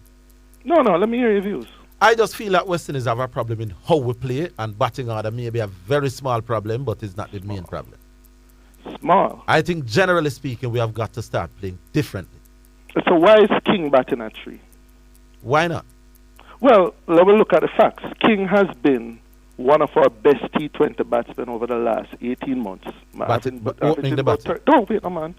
No, let me hear your views.
I just feel that West Indies have a problem in how we play, and batting order may be a very small problem, but it's not the main problem.
Small?
I think generally speaking, we have got to start playing differently.
So why is King batting at 3?
Why not?
Well, let me look at the facts. King has been one of our best T20 batsmen over the last 18 months. Averaging about 31.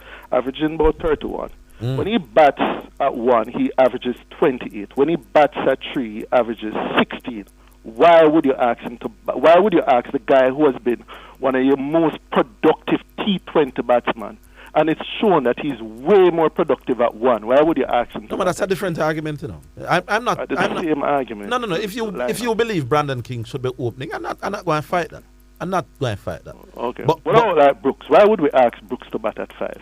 When he bats at 1, he averages 28. When he bats at 3, he averages 16. Why would you ask the guy who has been one of your most productive T20 batsmen? And it's shown that he's way more productive at 1. Why would you ask him?
No, but that's a different argument, you know. I'm not.
The same argument.
No. If you believe Brandon King should be opening, I'm not going to fight that. I'm not going to fight that.
Okay. But what about like Brooks? Why would we ask Brooks to bat at 5?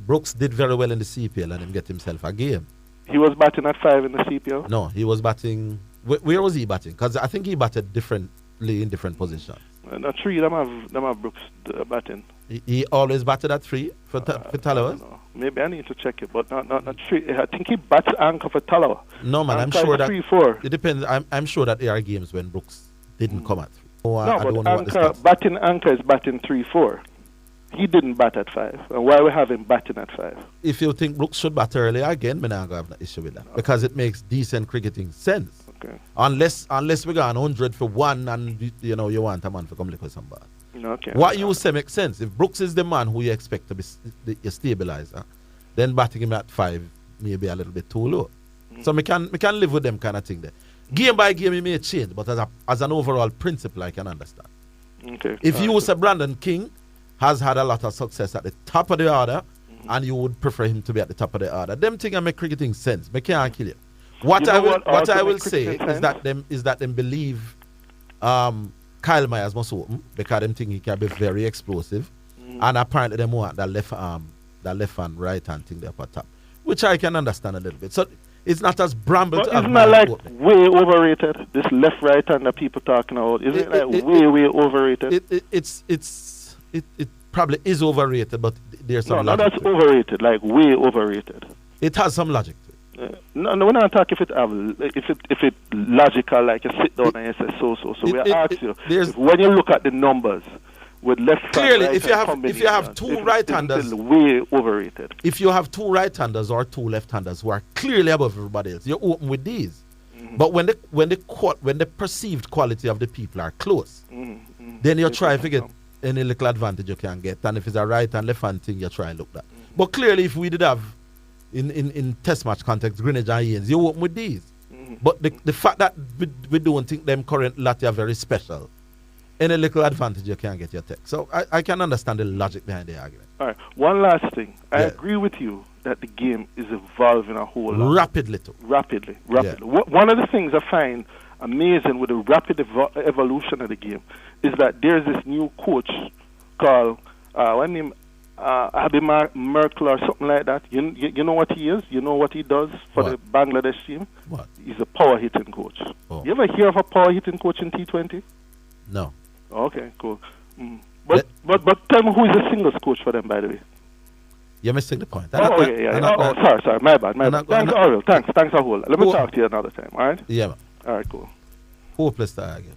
Brooks did very well in the CPL and him get himself a game.
He was batting at 5 in the CPL?
No, he was batting. Where was he batting? Because I think he batted differently in different positions.
At 3, them have Brooks batting.
He always batted at 3 for Talawa?
Maybe I need to check it, but not 3. I think he bats anchor for Talawa.
No, man,
anchor
I'm sure that
3-4.
It depends. I'm sure that there are games when Brooks didn't come at 3.
Batting anchor is batting 3-4. He didn't bat at 5. And why we have him batting at 5?
If you think Brooks should bat earlier, again, I'm not going to have an issue with that. Okay. Because it makes decent cricketing sense.
Okay.
Unless we got 100 for 1 and you want a man to come lick with some ball.
Okay.
What you say makes sense. If Brooks is the man who you expect to be a stabilizer, then batting him at 5 may be a little bit too low. So we can live with them kind of thing there. Game by game it may change, but as an overall principle I can understand.
Okay.
If you say Brandon King has had a lot of success at the top of the order, and you would prefer him to be at the top of the order, them thing make cricketing sense. I can't kill you. What I will say is that them believe Kyle Myers must open because them think he can be very explosive, and apparently them want that left hand right hand thing there up at top, which I can understand a little bit. So it's not as bramble.
But isn't that like way overrated? This left right hand that people talking about, isn't it way overrated?
It probably is overrated, but there's some
logic. No, that's overrated, like way overrated.
It has some logic to it.
No, we're not talking if it logical, like you sit down and you say so. We ask you, when you look at the numbers with left
clearly,
right
if you have two right-handers,
way overrated.
If you have two right-handers or two left-handers who are clearly above everybody else, you're open with these. But when the perceived quality of the people are close, then you try to get any little advantage you can get, and if it's a right and left hand thing, you try and look at. But clearly, if we did have in test match context, Greenwich and Ians, you open with these. But the fact that we don't think them current lot are very special, any little advantage you can get your tech. So I can understand the logic behind the argument.
All right. One last thing. I agree with you that the game is evolving a whole lot.
Rapidly.
Yeah. One of the things I find amazing with the rapid evolution of the game is that there's this new coach called Abi Merkel or something like that. You know what he is? You know what he does for the Bangladesh team?
What?
He's a power hitting coach. You ever hear of a power hitting coach in T20?
No.
Okay, cool. But tell me who is the singles coach for them, by the way.
You're missing the point.
Sorry, my bad. Thanks, Orville. Thanks a whole lot. Let me talk to you another time, all right?
Yeah, man.
All right, cool.
Hopeless to argue.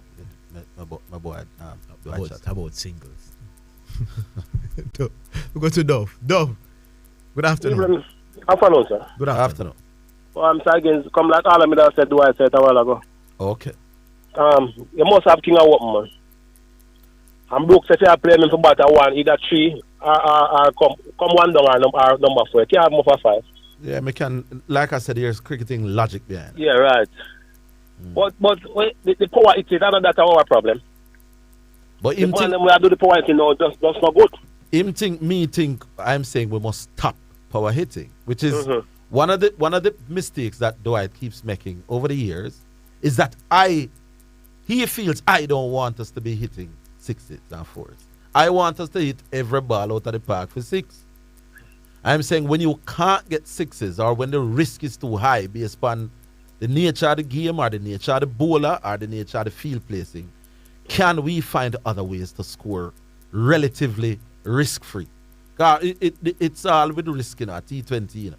My boy.
How about singles? We go to Dove. Dove, good afternoon.
Afternoon, sir.
Good afternoon.
Well, I'm saying, come like all of me that said, do I said a while ago.
Okay.
You must have King of Woman, man. And Brooks, if you play him for batter one, either 3 or come one down or number 4. You can't have more for 5.
Yeah, me can, like I said, there's cricketing logic behind it.
Yeah, right. But the power it is, I know that's our problem.
But
the man we do the power hitting now, that's not good.
Me think I'm saying we must stop power hitting, which is one of the mistakes that Dwight keeps making over the years, is that he feels I don't want us to be hitting 6s and 4s. I want us to hit every ball out of the park for 6. I'm saying when you can't get 6s or when the risk is too high based upon the nature of the game or the nature of the bowler or the nature of the field placing, can we find other ways to score relatively risk-free? It's all with risk in our T20. You know.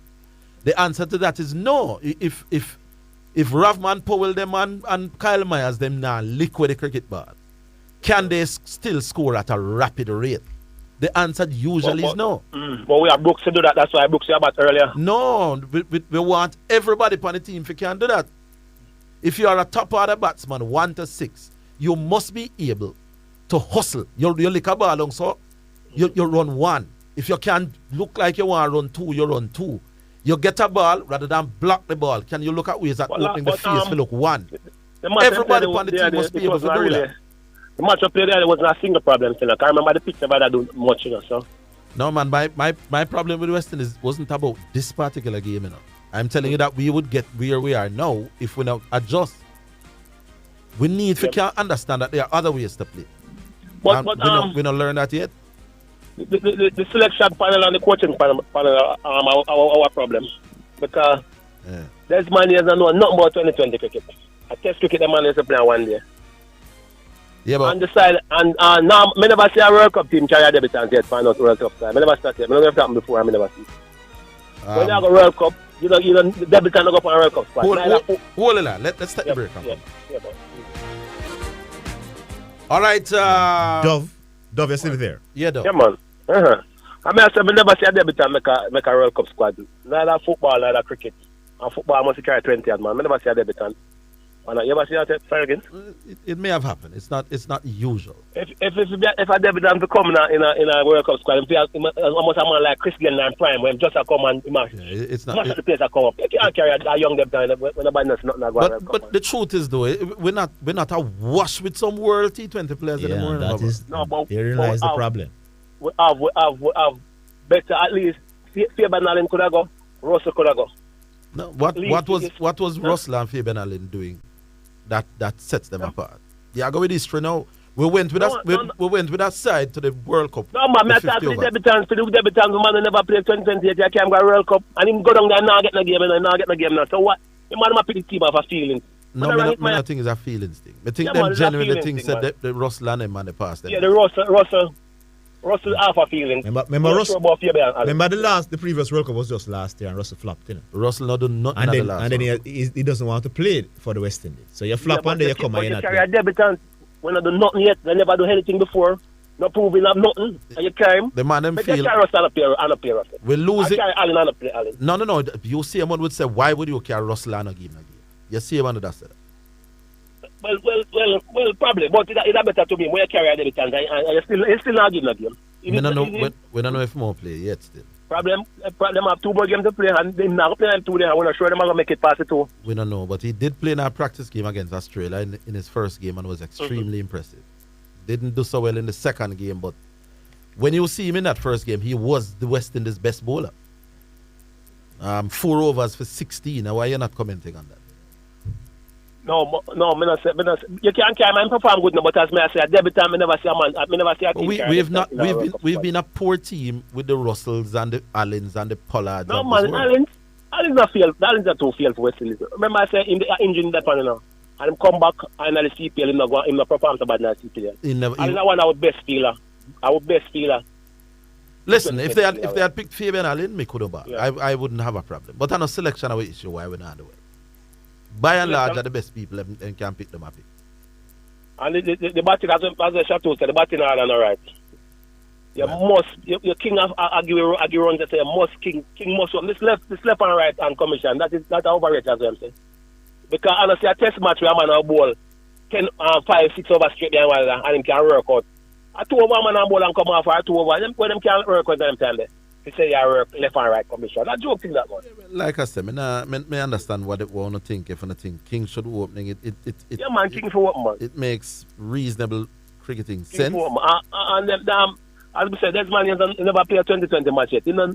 The answer to that is no. If Ravman Powell them and Kyle Myers them now liquid the cricket ball, can they still score at a rapid rate? The answer usually is no.
But we have Brooks to do that. That's why Brooks said about earlier.
No, we want everybody on the team if you can do that. If you are a top order batsman, 1 to 6, you must be able to hustle. You lick a ball along, so you run 1. If you can look like you want to run 2, you run 2. You get a ball rather than block the ball. Can you look at ways at opening the face to look 1? Everybody on the team must be able to do that.
The match I played there wasn't a single problem. I can't remember the picture, but I do much, you know, so.
No, man, my problem with West Indies wasn't about this particular game, you know. I'm telling you that we would get where we are now if we don't adjust. We need to understand that there are other ways to play.
But
we don't learn that yet.
The selection panel and the coaching panel are our problem. Because there's man here that know nothing about 2020 cricket. A test cricket, the man is playing one day.
Yeah, but
on the side, and now, I never see a World Cup team carry a debutant yet, find out World Cup side. I never start yet. I never happened before, I never see. When you have a World Cup, you know, the debutant don't go up on a World Cup squad.
Hold on, let's take a break. All right.
Dove, you're still there?
Yeah, Dove.
Yeah, man. I never see a debutant make a World Cup squad. Neither football, neither cricket. And football must carry 20 man. I never see a debutant. You ever see that? Sorry again?
It may have happened. It's not usual.
If a debutant to come in a World Cup squad, almost a man like Chris Glenn and Prime, when just a come and
it's not.
Most of the players that come up. You can't carry a young debutant when nobody knows nothing about.
But the truth is, though, we're not awash with some World T20 players anymore.
Therein lies the problem.
We have better, at least Fabian Allen could have go, Russell could have go.
No, what was Russell and Fabian Allen doing that sets them apart? Yeah, go with history now. We went with that side to the World Cup.
No, man, I talk to the debutants, man who never played 2028, I can't go World Cup, and him go down there and not get the game, and not get the game now. So what? The man pick the team off a feeling.
No, I think it's a feelings thing. I think them genuinely think that the Russell and him and the past.
Yeah, the Russell half a feeling.
Remember the previous World Cup was just last year and Russell flopped, you know.
Russell not done nothing
and
the last
and then he doesn't want to play for the West Indies. So you flop and then you come and
you carry a debutant when I do nothing yet, they never do anything before, not proving up nothing, and you carry him.
The man them feel
Russell.
We're losing.
I carry Allen and Allen.
No. You see him would say, why would you carry Russell and not give him a game? You see him under that set.
Well, probably, but it's better to me when you carry a debutant and you still not giving a game.
We don't know if more play yet still.
Problem have 2 more games to play and they're not playing 2 days. I'm not sure they're going to make it past it too.
We don't know, but he did play in a practice game against Australia in his first game and was extremely impressive. Didn't do so well in the second game, but when you see him in that first game, he was the West Indies' best bowler. 4 overs for 16. Now, why are you not commenting on that?
No, you can't carry man perform good, no, but as I say, a debutant, I never see a team.
We've been a poor team with the Russells and the Allens and the Pollards.
No, man, Allen's not failed. Allen's not too failed for West Indies. Remember, I said in the engine that one, you know, and him come back and the CPL, him not perform so bad in the CPL. Allen's one our best fielder.
Listen, if they had picked Fabian Allen, me could have bought. I wouldn't have a problem. But on a selection of issue, why we not do it? By and large, are the best people and can pick them up.
And the batting, as a Chateau said, the batting are all right. Your king of argue runs that say king must win. This left and right and commission. That overrated as well, I'm saying. Because honestly, a test match where a man on ball 5, 6 over straight behind one and him can work out. A 2 over man on ball and come off or a 2 over. Them can work out them time there. They say you work left and right commission. That joke thing that one.
Like I said, me understand what it want to think. If I think King should opening it.
Yeah, man, King for open, man.
It makes reasonable cricketing
King
sense.
for open. And them, as we said, there's man who never play a 2020 match yet. When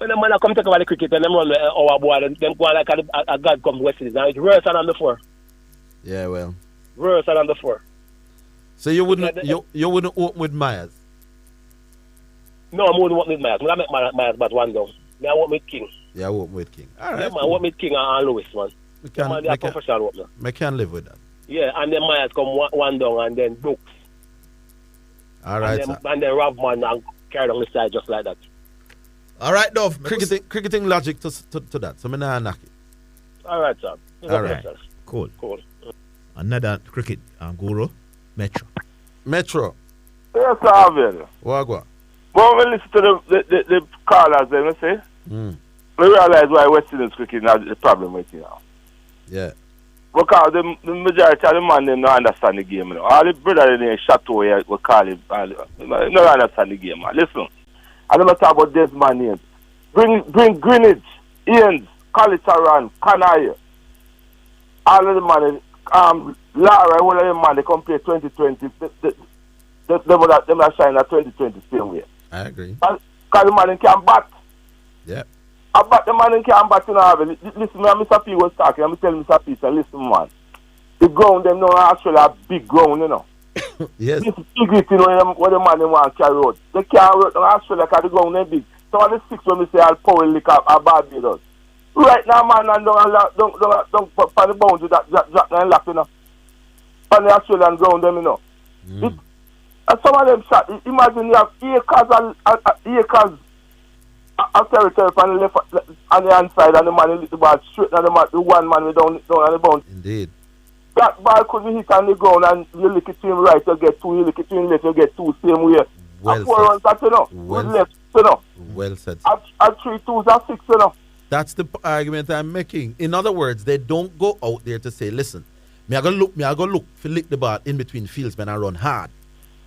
the man come take over the cricket and them run our boy, them go like a god comes West Indies. Now it's worse than the 4.
Yeah, well.
Worse than the 4.
So you wouldn't open with Myers?
No, I wouldn't open with Myers. I make Myers but one down. I open with King.
Yeah, I open with King. All right.
Yeah, man, I open with King and Lewis, man.
I can live with that.
Yeah, and then Myers come one down and then Brooks.
All right.
And then Ravman and carry on the side just like that.
All right, Dove.
Cricketing logic to that. So I'm not knock it.
All right, sir.
All right.
Cool.
Cool.
Another cricket guru, Metro.
Yes, Orville.
What?
But when we listen to the callers, they say, we realize why West Indies cricket has a problem with you now.
Yeah.
Because the majority of the man them don't understand the game. You know. All the brother in the chateau here, we call it, don't understand the game. Man. Listen, I never talk about this man names. Bring Greenwich, Ians, Calitaran, Canaya. All of the man, Lara, all of them man, they come play 2020. Them are shine at 2020 same way.
I agree.
Because the man can bat.
Yeah.
I bat the man can bat in Harvey. Listen, Mr. P was talking. I'm telling Mr. P, say, listen, man. The ground, them know actually a big ground, you know.
Yes.
This big it, you know, what the man they want to carry out. They can't work on Australia because the ground is big. Some of the 6 when we say I'll power lick up a Barbados. Right now, man, and don't put on the boundary that and lap, you know. On the Australian ground, them, you know. And some of them shot, imagine you have acres of territory on the left, on the hand side, and the man hit the ball straight, and the one man we down on the boundary.
Indeed.
That ball could be hit on the ground, and you lick it to him right, you get 2, you lick it to him left, you get 2, same way.
Well
4 runs, that, you know, with left, you know.
Well said.
And 3 twos and 6, you know.
That's the argument I'm making. In other words, they don't go out there to say, listen, me I go look for lick the ball in between fieldsmen and run hard.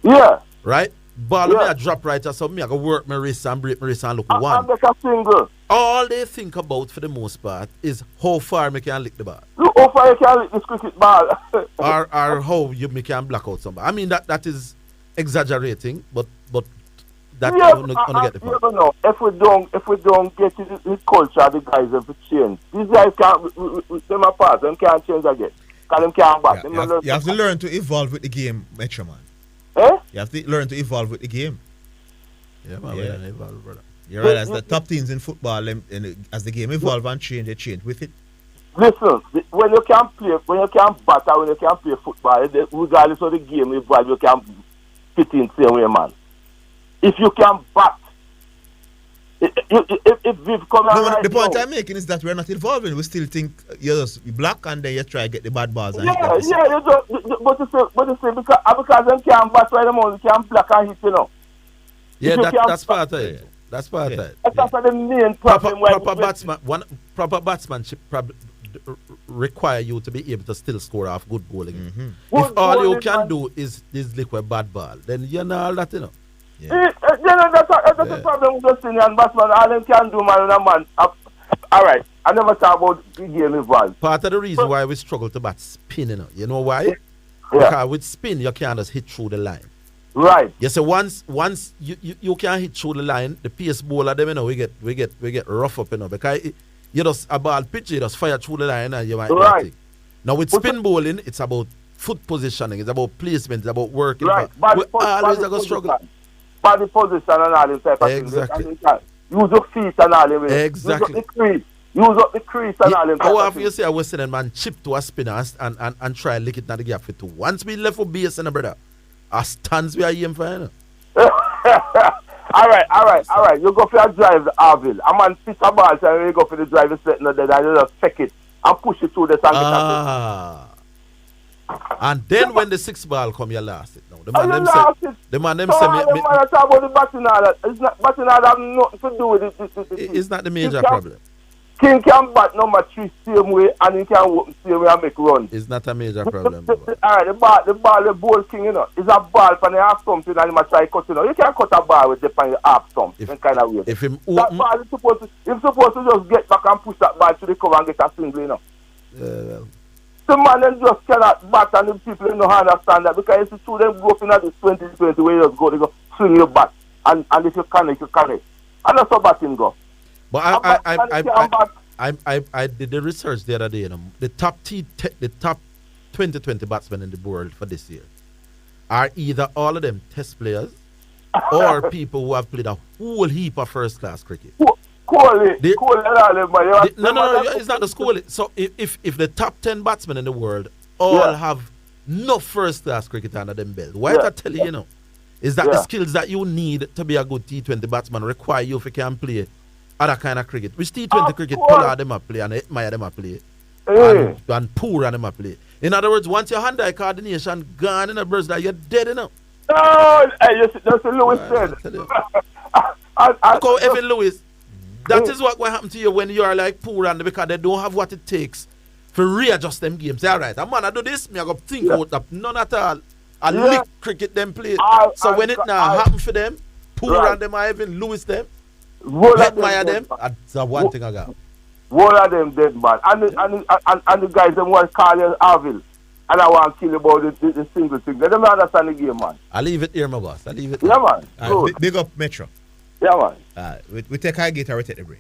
Yeah.
Right? Ball me I drop right or something, me I go work my wrist and break my wrist and look one.
And make a single.
All they think about for the most part is how far me can lick the ball.
Look how far you can lick this cricket ball.
or how me can block out somebody. I mean that is exaggerating, but that gonna get the point.
You know, if we don't get the culture of the guys have to change. These guys can't them apart, them can't change again. Because them can't back.
You have to learn to evolve with the game, Metro man.
Eh?
You have to learn to evolve with the game.
Yeah, man, we don't evolve, brother.
You're right, as the top teams in football, and as the game evolve and change, they change with it.
Listen, when you can play, when you can bat, when you can play football, regardless of the game evolve, you can fit in same way, man. If you can bat, if we've come out right
the point
now,
I'm making is that we're not evolving. We still think you're just black and then you try to get the bad balls. And
but you say because them can't bat right now, you can black and hit, you know.
Yeah, that's part of it. That's part of it.
That's the main problem.
Proper batsmanship require you to be able to still score off good bowling.
Mm-hmm.
If all you can do is lick a bad ball, then you know all that, you know.
That's the problem with the senior batsman. All them can do, man. All right, I never talk about the game evolve.
Part of the reason why we struggle to bat spin, you know why? Yeah. Because with spin, you can't just hit through the line.
Right.
You say once you can hit through the line, the pace bowler them, you know, we get rough up, you know, because you just a ball pitch, you just fire through the line and you might get it. Now with spin bowling, it's about foot positioning, it's about placement, it's about working.
Right.
We always are gonna struggle.
Body position and all this type of thing.
Exactly.
Use your feet and all them.
Exactly.
Use up the crease and all them.
How often you say a West Indian man chip to a spinner and try lick it in the gap for 2? Once we left for base, brother, our stands we are aiming for, you know.
All right. You go for a drive, Orville. A man pitch a ball, so you go for the drive, it's sitting there, and you just check it and push it through the target.
And then when the 6th ball come, you lost it. Now the
And
man
you
them
lost
say,
it.
the man them
So
say,
all the man talk about the batting order. It's not batting order have nothing to do with it.
it's not the major problem.
King can bat number 3 same way and he can walk the same way and make runs.
It's not a major problem.
Alright, the ball king, you know, is a ball from the half stump and he must try cut, you know. You can't cut a ball with the half stump in kind of way.
If him
that ball is supposed to just get back and push that ball to the cover and get a single, you know.
Well.
The man them just cannot bat and the people don't understand that because if you them go up in this 2020 where you just go, they go swing your bat and if you connect, you connect. And that's how batting go.
But I did the research the other day. You know, the top 2020 batsmen in the world for this year are either all of them test players or people who have played a whole heap of first class cricket.
No,
it's not the school. So if the top 10 batsmen in the world all have no first class cricket under them belt, what I tell you, you know, is that the skills that you need to be a good T20 batsman require you if you can play other kind of cricket. Which T20 cricket Pollard them a play and Edmire them a play and Poor and them a play. In other words, once your hand-eye coordination gone in a burst that you're dead enough.
No, hey, that's what Lewis said.
Look how Evan Lewis, that is what will happen to you when you are like Poor and because they don't have what it takes to readjust them games. Say, all right, I'm gonna do this, me I go think about that. None at all. I lick cricket them play. So when it now happen for them, Poor and them are Evan Lewis them. Admire them. That's one thing I got.
One of them dead man. And the guys them want to call you Orville. And I want to kill about the single thing. They don't understand the game, man.
I leave it here, my boss. I leave it.
Yeah, man.
Right, big up Metro.
Yeah, man.
We take Highgate or we take the break.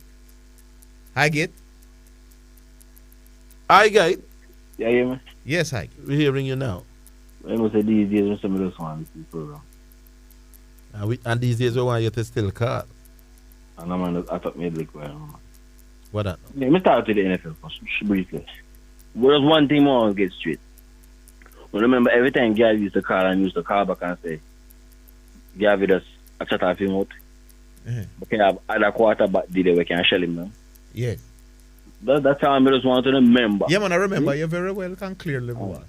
Highgate.
Highgate.
Yeah, man.
Yes, Highgate.
We're hearing you now.
I know say these days when some of those ones in the program.
And these days we want you to still call.
And I thought maybe like
what that?
Yeah, let me start with the NFL first, briefly. There's one thing I want to get straight. Well, remember every time Garvey used to call back and say, Garvey does a chat off him out. We can have other quarterback there we can shell him now.
Yes.
That's how I just want to remember.
Yeah, man, I remember you very well and clearly, boss.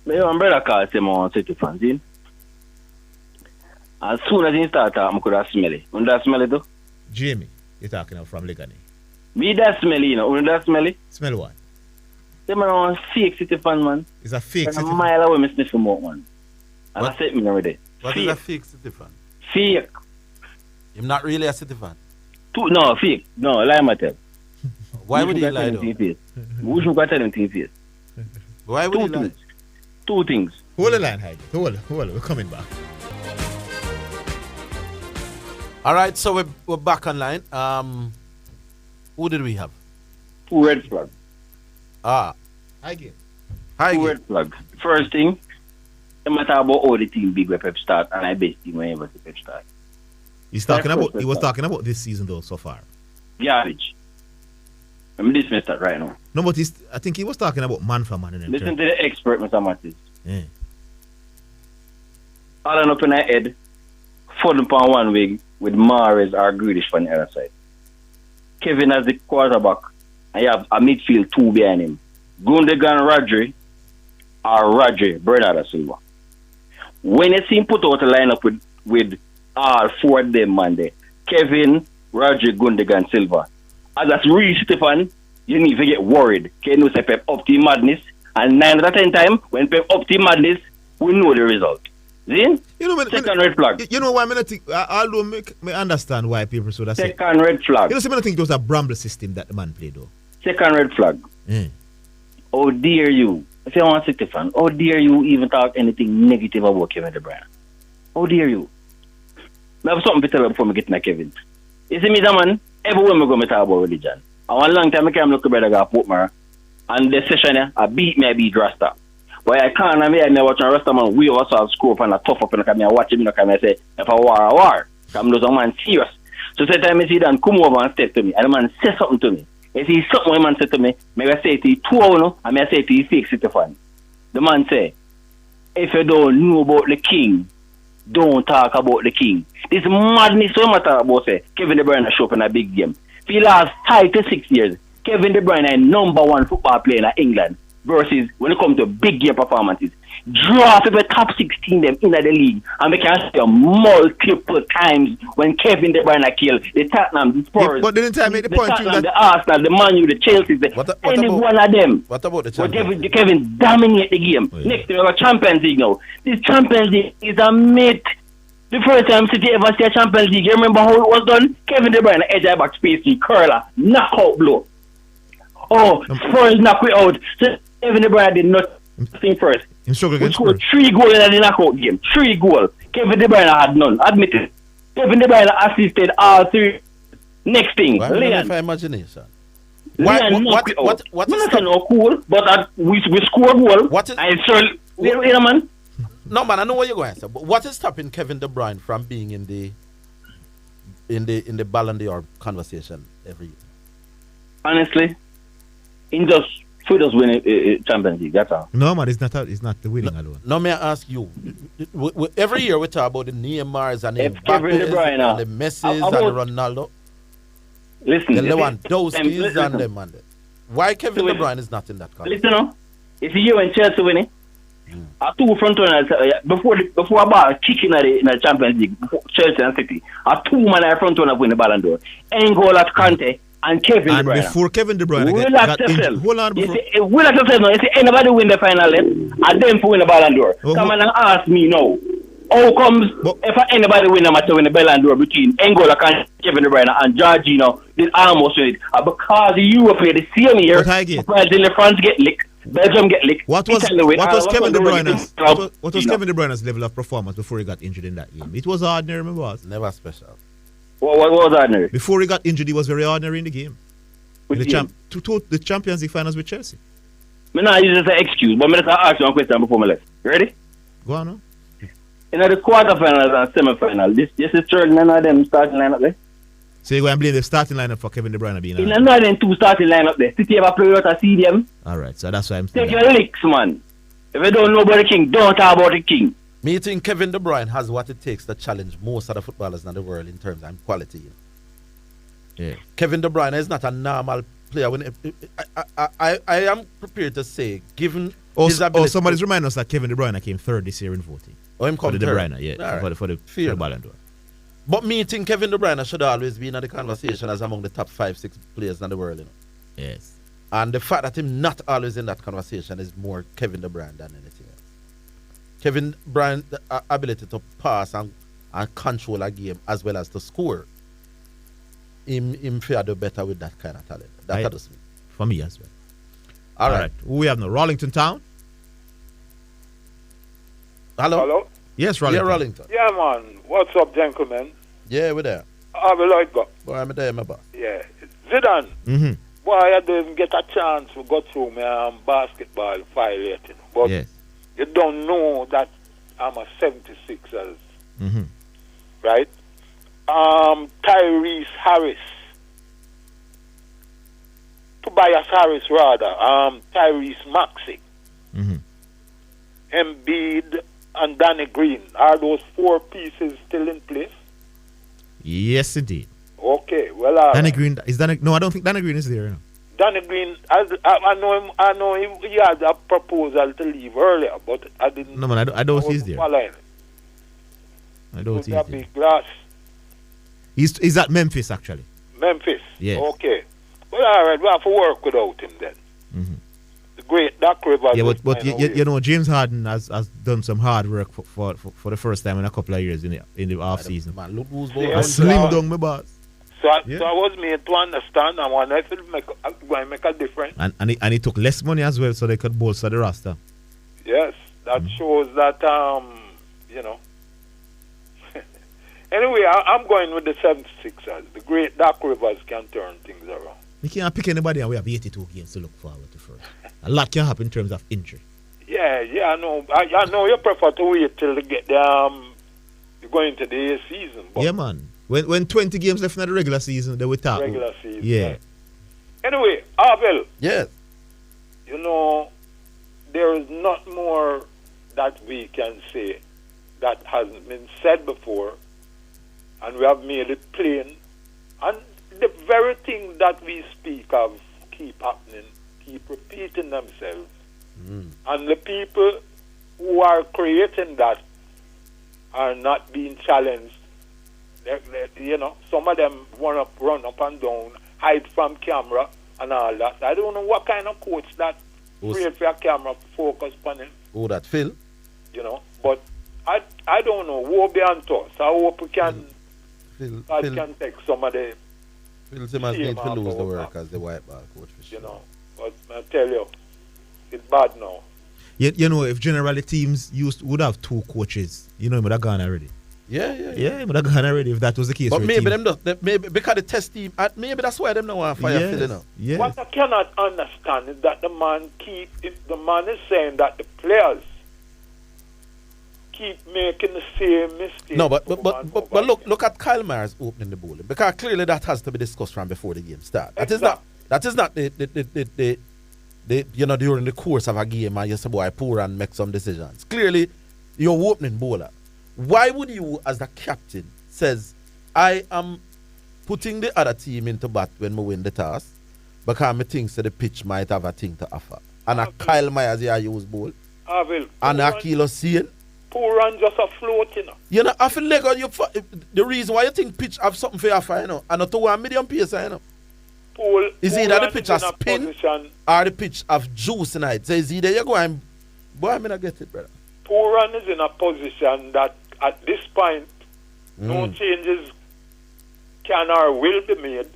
My brother called him on City fans in. As soon as he started, I could have smell it. You know that smell it though?
Jamie, you're talking about from Legany.
Me that smell it, you know. You know that smell it?
Smell what?
They man on fake City fan, man.
It's a fake City fan?
A mile away, me sniff him out, man. And I said me already.
What is a fake City fan?
Fake.
You're not really a City fan?
No, fake. No, lie myself.
Why would he lie though?
Who should tell him to his face?
Why would he lie?
Two things.
Hold the line, Heidi. Hold it. We're coming back.
All right, so we're back online. Who did we have?
Two red flags.
Highgate.
Two red flags. First thing, no matter about all the team big where Pep start and I best team whenever the Pep start.
He was talking about this season though so far.
Garbage. I'm dismissed that right now.
No, but I think he was talking about man for man.
Listen to the expert, Mr. Mattis.
Yeah.
All up in the head, falling upon one wing with Mahrez or Grealish on the other side. Kevin as the quarterback, and you have a midfield two behind him. Gundogan Rodri or Rodri Bernardo Silva. When you see him put out a lineup with all four of them, man, there, Kevin, Rodri, Gundogan, Silva. As a real Stefan, you need to get worried. Can you say Pep up to madness? And 9 out of 10 times, when Pep up to madness, we know the result. See? Second red flag.
You know why I think, although I understand why people so that
second red flag.
You know, I think it was a bramble system that the man played though.
Second red flag. How dare you? If you want Stefan, how dare you even talk anything negative about Kevin De Bruyne? How dare you? I have something to tell you before I get my Kevin. You see me, the man, everywhere I go, I talk about religion. And one long time I came look brother go Portmore, and the session I beat Rasta. But I can't I watch a Rasta man we also have score up and a tough up and I watch him and I say if I war. I'm those man serious. So say time I see them come over and step to me and the man say something to me. If he something the man said to me, maybe I say to you 2 hours and I say to you fake City fan. The man say, if you don't know about the king, don't talk about the king. This madness so matter about say Kevin De Bruyne show up in a big game. For the last 5 to 6 years, Kevin De Bruyne is #1 football player in England.
versus when it comes to big game performances. Draw for the top 16 them in the league, and we can see multiple times when Kevin De Bruyne killed the Tottenham, the Spurs,
yeah, but didn't I make the point
Tottenham,
that
the Arsenal, the Man U, the Chelsea, any one of them.
What about the Champions?
Kevin dominate the game.
Oh, yeah.
Next, we have a Champions League now. This Champions League is a myth. The first time City ever see a Champions League, you remember how it was done? Kevin De Bruyne, edge back space, curler, knockout blow. Oh, Spurs knock it out. So Kevin De Bruyne did nothing first.
He struggled against
scored 3 goals in the knockout game. 3 goals. Kevin De Bruyne had none. Admit it. Kevin De Bruyne assisted all 3. Next thing, Leon.
Imagination.
What is no cool, but we score goal.
What is?
Wait a man.
No man, I know what you're going to say. But what is stopping Kevin De Bruyne from being in the Ballon d'Or conversation every year?
Honestly, he just win a Champions League. That's all.
No man, it's not the winning alone.
No, may I ask you? Every year we talk about the Neymars and the
Kevin De Bruyne,
and the Messis and the Ronaldo.
Listen,
the Lewandowskis and them and them. Why Kevin De Bruyne is not in that conversation?
Listen, if you and Chelsea winning. Two front runners before a ball kicking in the Champions League, Chelsea and City. Two man front runners win the Ballon d'Or. N'Golo Kante and Kevin De Bruyne.
Before Kevin De Bruyne got injured, hold on.
Will at yourself now. If anybody win the final, and then win the Ballon d'Or. Come on and ask me now. How comes if anybody win the match win the Ballon d'Or between N'Golo Kante, Kevin De Bruyne, and Jorginho did almost win it? Because the Europe play the same year. Brazil, France get licked. Belgium get licked.
What was Kevin De Bruyne's level of performance before he got injured in that game? It was ordinary, remember?
Never special.
What was ordinary?
Before he got injured, he was very ordinary in the game. In the Champions League finals with Chelsea.
I not use it as an excuse, but I'm going to ask you one question before I left. You ready?
Go on, no?
In the quarterfinals and semi-final, this is third none of them starting lineup there.
So you're going to blame the starting lineup for Kevin De Bruyne being
in another than 2 starting lineup there. City ever play out a CDM.
Alright, so that's why I'm saying.
Take your licks, man. If you don't know about the king, don't talk about the king.
Me think Kevin De Bruyne has what it takes to challenge most of the footballers in the world in terms of quality.
Yeah.
Kevin De Bruyne is not a normal player. When I am prepared to say, given his ability.
Somebody's reminding us that Kevin De Bruyne came third this year in voting.
Oh, him come
for the
third.
De Bruyne, yeah.
Right.
For the Ballon d'Or.
But me think Kevin De Bruyne should always be in the conversation as among the top 5-6 players in the world, you know.
Yes.
And the fact that him not always in that conversation is more Kevin De Bruyne than anything else. Kevin De Bruyne's ability to pass and control a game as well as to score, him fare do better with that kind of talent. That does me.
For me as well.
All right.
Who we have now? Rollington Town?
Hello?
Hello?
Yes, Rollington.
Yeah, Rollington.
Yeah, man. What's up, gentlemen?
Yeah, we're there.
How will I go?
Boy, I'm there, my boss.
Yeah. Zidane.
Mm-hmm.
Boy, I didn't get a chance to go through my basketball violating. But
yes.
You don't know that I'm a 76ers.
Mm-hmm.
Right? Tyrese Harris. Tobias Harris, rather. Tyrese Maxey.
Mm-hmm.
Embiid and Danny Green. Are those 4 pieces still in place?
Yes, indeed.
Okay, well,
Danny Green is Danny. No, I don't think Danny Green is there. You know.
Danny Green, I know him. I know he had a proposal to leave earlier, but I didn't.
No man, I don't think he's there.
Following.
I don't think he's there.
Glass.
He's at Memphis actually.
Memphis.
Yes.
Okay. Well, all right. We have to work without him then.
Mm-hmm.
The great Doc Rivers.
Yeah, but you know, James Harden has done some hard work for the first time in a couple of years in the off season.
Man, look who's
I slim down my boss.
So I was made to understand, and when I feel going make a difference.
And he took less money as well, so they could bolster the roster.
Yes, that shows that you know. Anyway, I'm going with the 76ers. The great Doc Rivers can turn things around.
We can't pick anybody, and we have 82 games to look forward to first. A lot can happen in terms of injury.
Yeah, I know. I know you prefer to wait till they get you go into the season. But
yeah, man. When 20 games left in the regular season, they will talk.
Regular season.
Yeah.
Anyway, Orville.
Yes.
You know, there is not more that we can say that hasn't been said before, and we have made it plain. And the very thing that we speak of keep happening, keep repeating themselves.
And the people who are creating that are not being challenged. Some of them run up and down, hide from camera and all that. I don't know what kind of coach that creates for a camera focus on him.
Oh, that Phil?
But I don't know. Woe be unto us. I hope we can
Phil
can take some of the
Phil Simmons need to lose the work as the white ball coach for sure.
But I tell you, it's bad now.
If generally teams would have 2 coaches, it would have gone already.
Yeah,
it would have gone already if that was the case.
But maybe maybe because the test team, maybe that's why them don't want to fire Phil now.
Yes.
What I cannot understand is that the man is saying that the players keep making the same mistake.
No, but look at Kyle Myers opening the bowling, because clearly that has to be discussed from before the game start. That is not the during the course of a game and you say boy pour and make some decisions. Clearly you're opening bowler. Why would you as the captain says I am putting the other team into bat when we win the toss because I think the pitch might have a thing to offer. And a Kyle Myers here use ball. And a Kilo Seal.
Poor run just a float,
I feel like the reason why you think pitch have something for offer, and not to 1 million pace, is either the pitch has spin or the pitch have juice tonight. So is either you go and boy, I not get it, brother.
Poor run is in a position that at this point no changes can or will be made.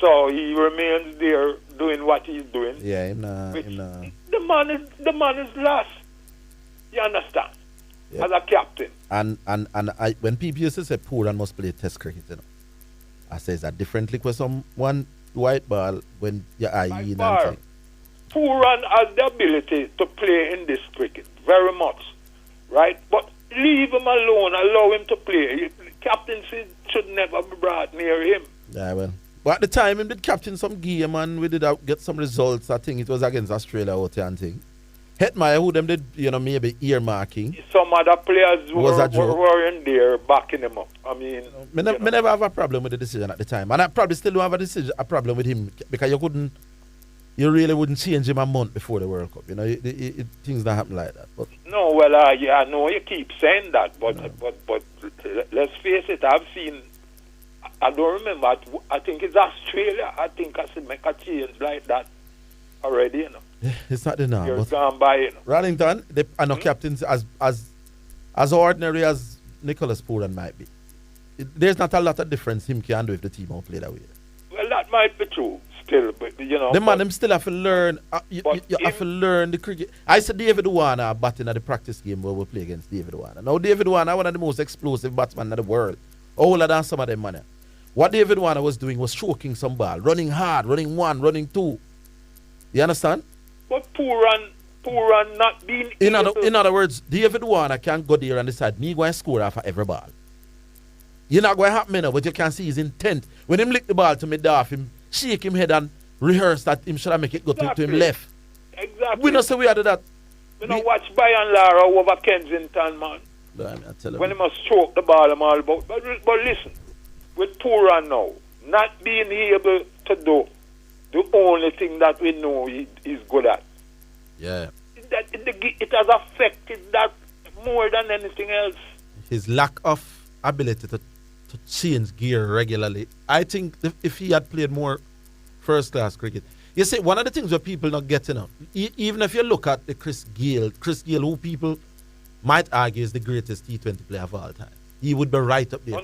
So he remains there doing what he's doing.
Yeah,
the man is lost. You understand?
Yeah.
As a captain.
And when people used to say Pooran must play test cricket, I say it's a different league with someone white ball when you're IE and
Pooran has the ability to play in this cricket very much, right? But leave him alone, allow him to play. Captaincy should never be brought near him.
Yeah, well. But at the time, him did captain some game and we did get some results. I think it was against Australia out there and thing. Hetmeyer, who them did, maybe earmarking.
Some other players were in there backing him up. I mean,
me never have a problem with the decision at the time, and I probably still don't have a problem with him because you really wouldn't change him a month before the World Cup. Things don't happen like that. But
no, well, I know you keep saying that, but let's face it. I've seen. I don't remember. I think it's Australia. I think I should make a change like that already.
It's not the now.
You're gone by.
Rollington, I know captains as ordinary as Nicholas Pooran might be. There's not a lot of difference him can do if the team won't play that way.
Well, that might be true still, but
the man him still have to learn. You have to learn the cricket. I said David Warner batting at the practice game where we play against David Warner. Now David Warner, one of the most explosive batsmen in the world, older than some of them man. What David Warner was doing was stroking some ball, running hard, running 1, running 2. You understand?
But Pooran not being
in other words, David Warner can go there and decide me going to score off of every ball. You're not going to happen, but you can see his intent. When him lick the ball to mid off, him shake him head and rehearse that him should make it go to him left.
Exactly.
We don't say we had that.
We don't watch Brian Lara over Kensington, man. When he must stroke the ball, I'm all about. But listen, with Pooran now, not being able to do the only thing that we know he's good at.
Yeah.
It has affected that more than anything else.
His lack of ability to change gear regularly. I think if he had played more first-class cricket. You see, one of the things that people not getting even if you look at the Chris Gayle, who people might argue is the greatest T20 player of all time. He would be right up there.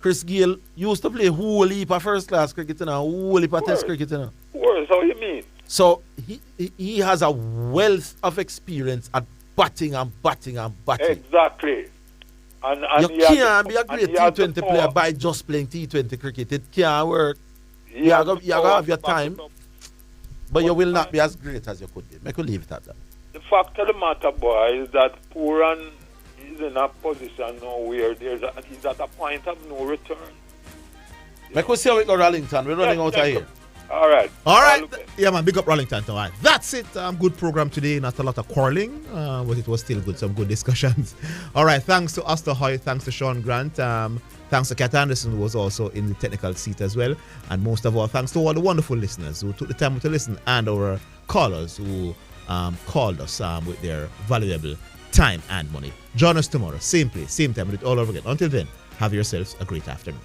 Chris Gayle used to play whole heap of first-class cricket and a whole heap of test cricket.
Worse, how you mean?
So he has a wealth of experience at batting and batting and batting.
Exactly. And
you can't be a great T20 player by just playing T20 cricket. It can't work. You have to have your time, but you will not be as great as you could be. I could leave it at that.
The fact of the matter, boy, is that Pooran is in a position now where he's at a point of no return.
I could see how it go Rollington. We're running out of here.
All right.
Yeah, man. Big up Rollington. All right. That's it. Good program today. Not a lot of quarreling, but it was still good. Some good discussions. All right. Thanks to Astor Hoy. Thanks to Sean Grant. Thanks to Kat Anderson, who was also in the technical seat as well. And most of all, thanks to all the wonderful listeners who took the time to listen and our callers who called us with their valuable time and money. Join us tomorrow, same place, same time, with it all over again. Until then, have yourselves a great afternoon.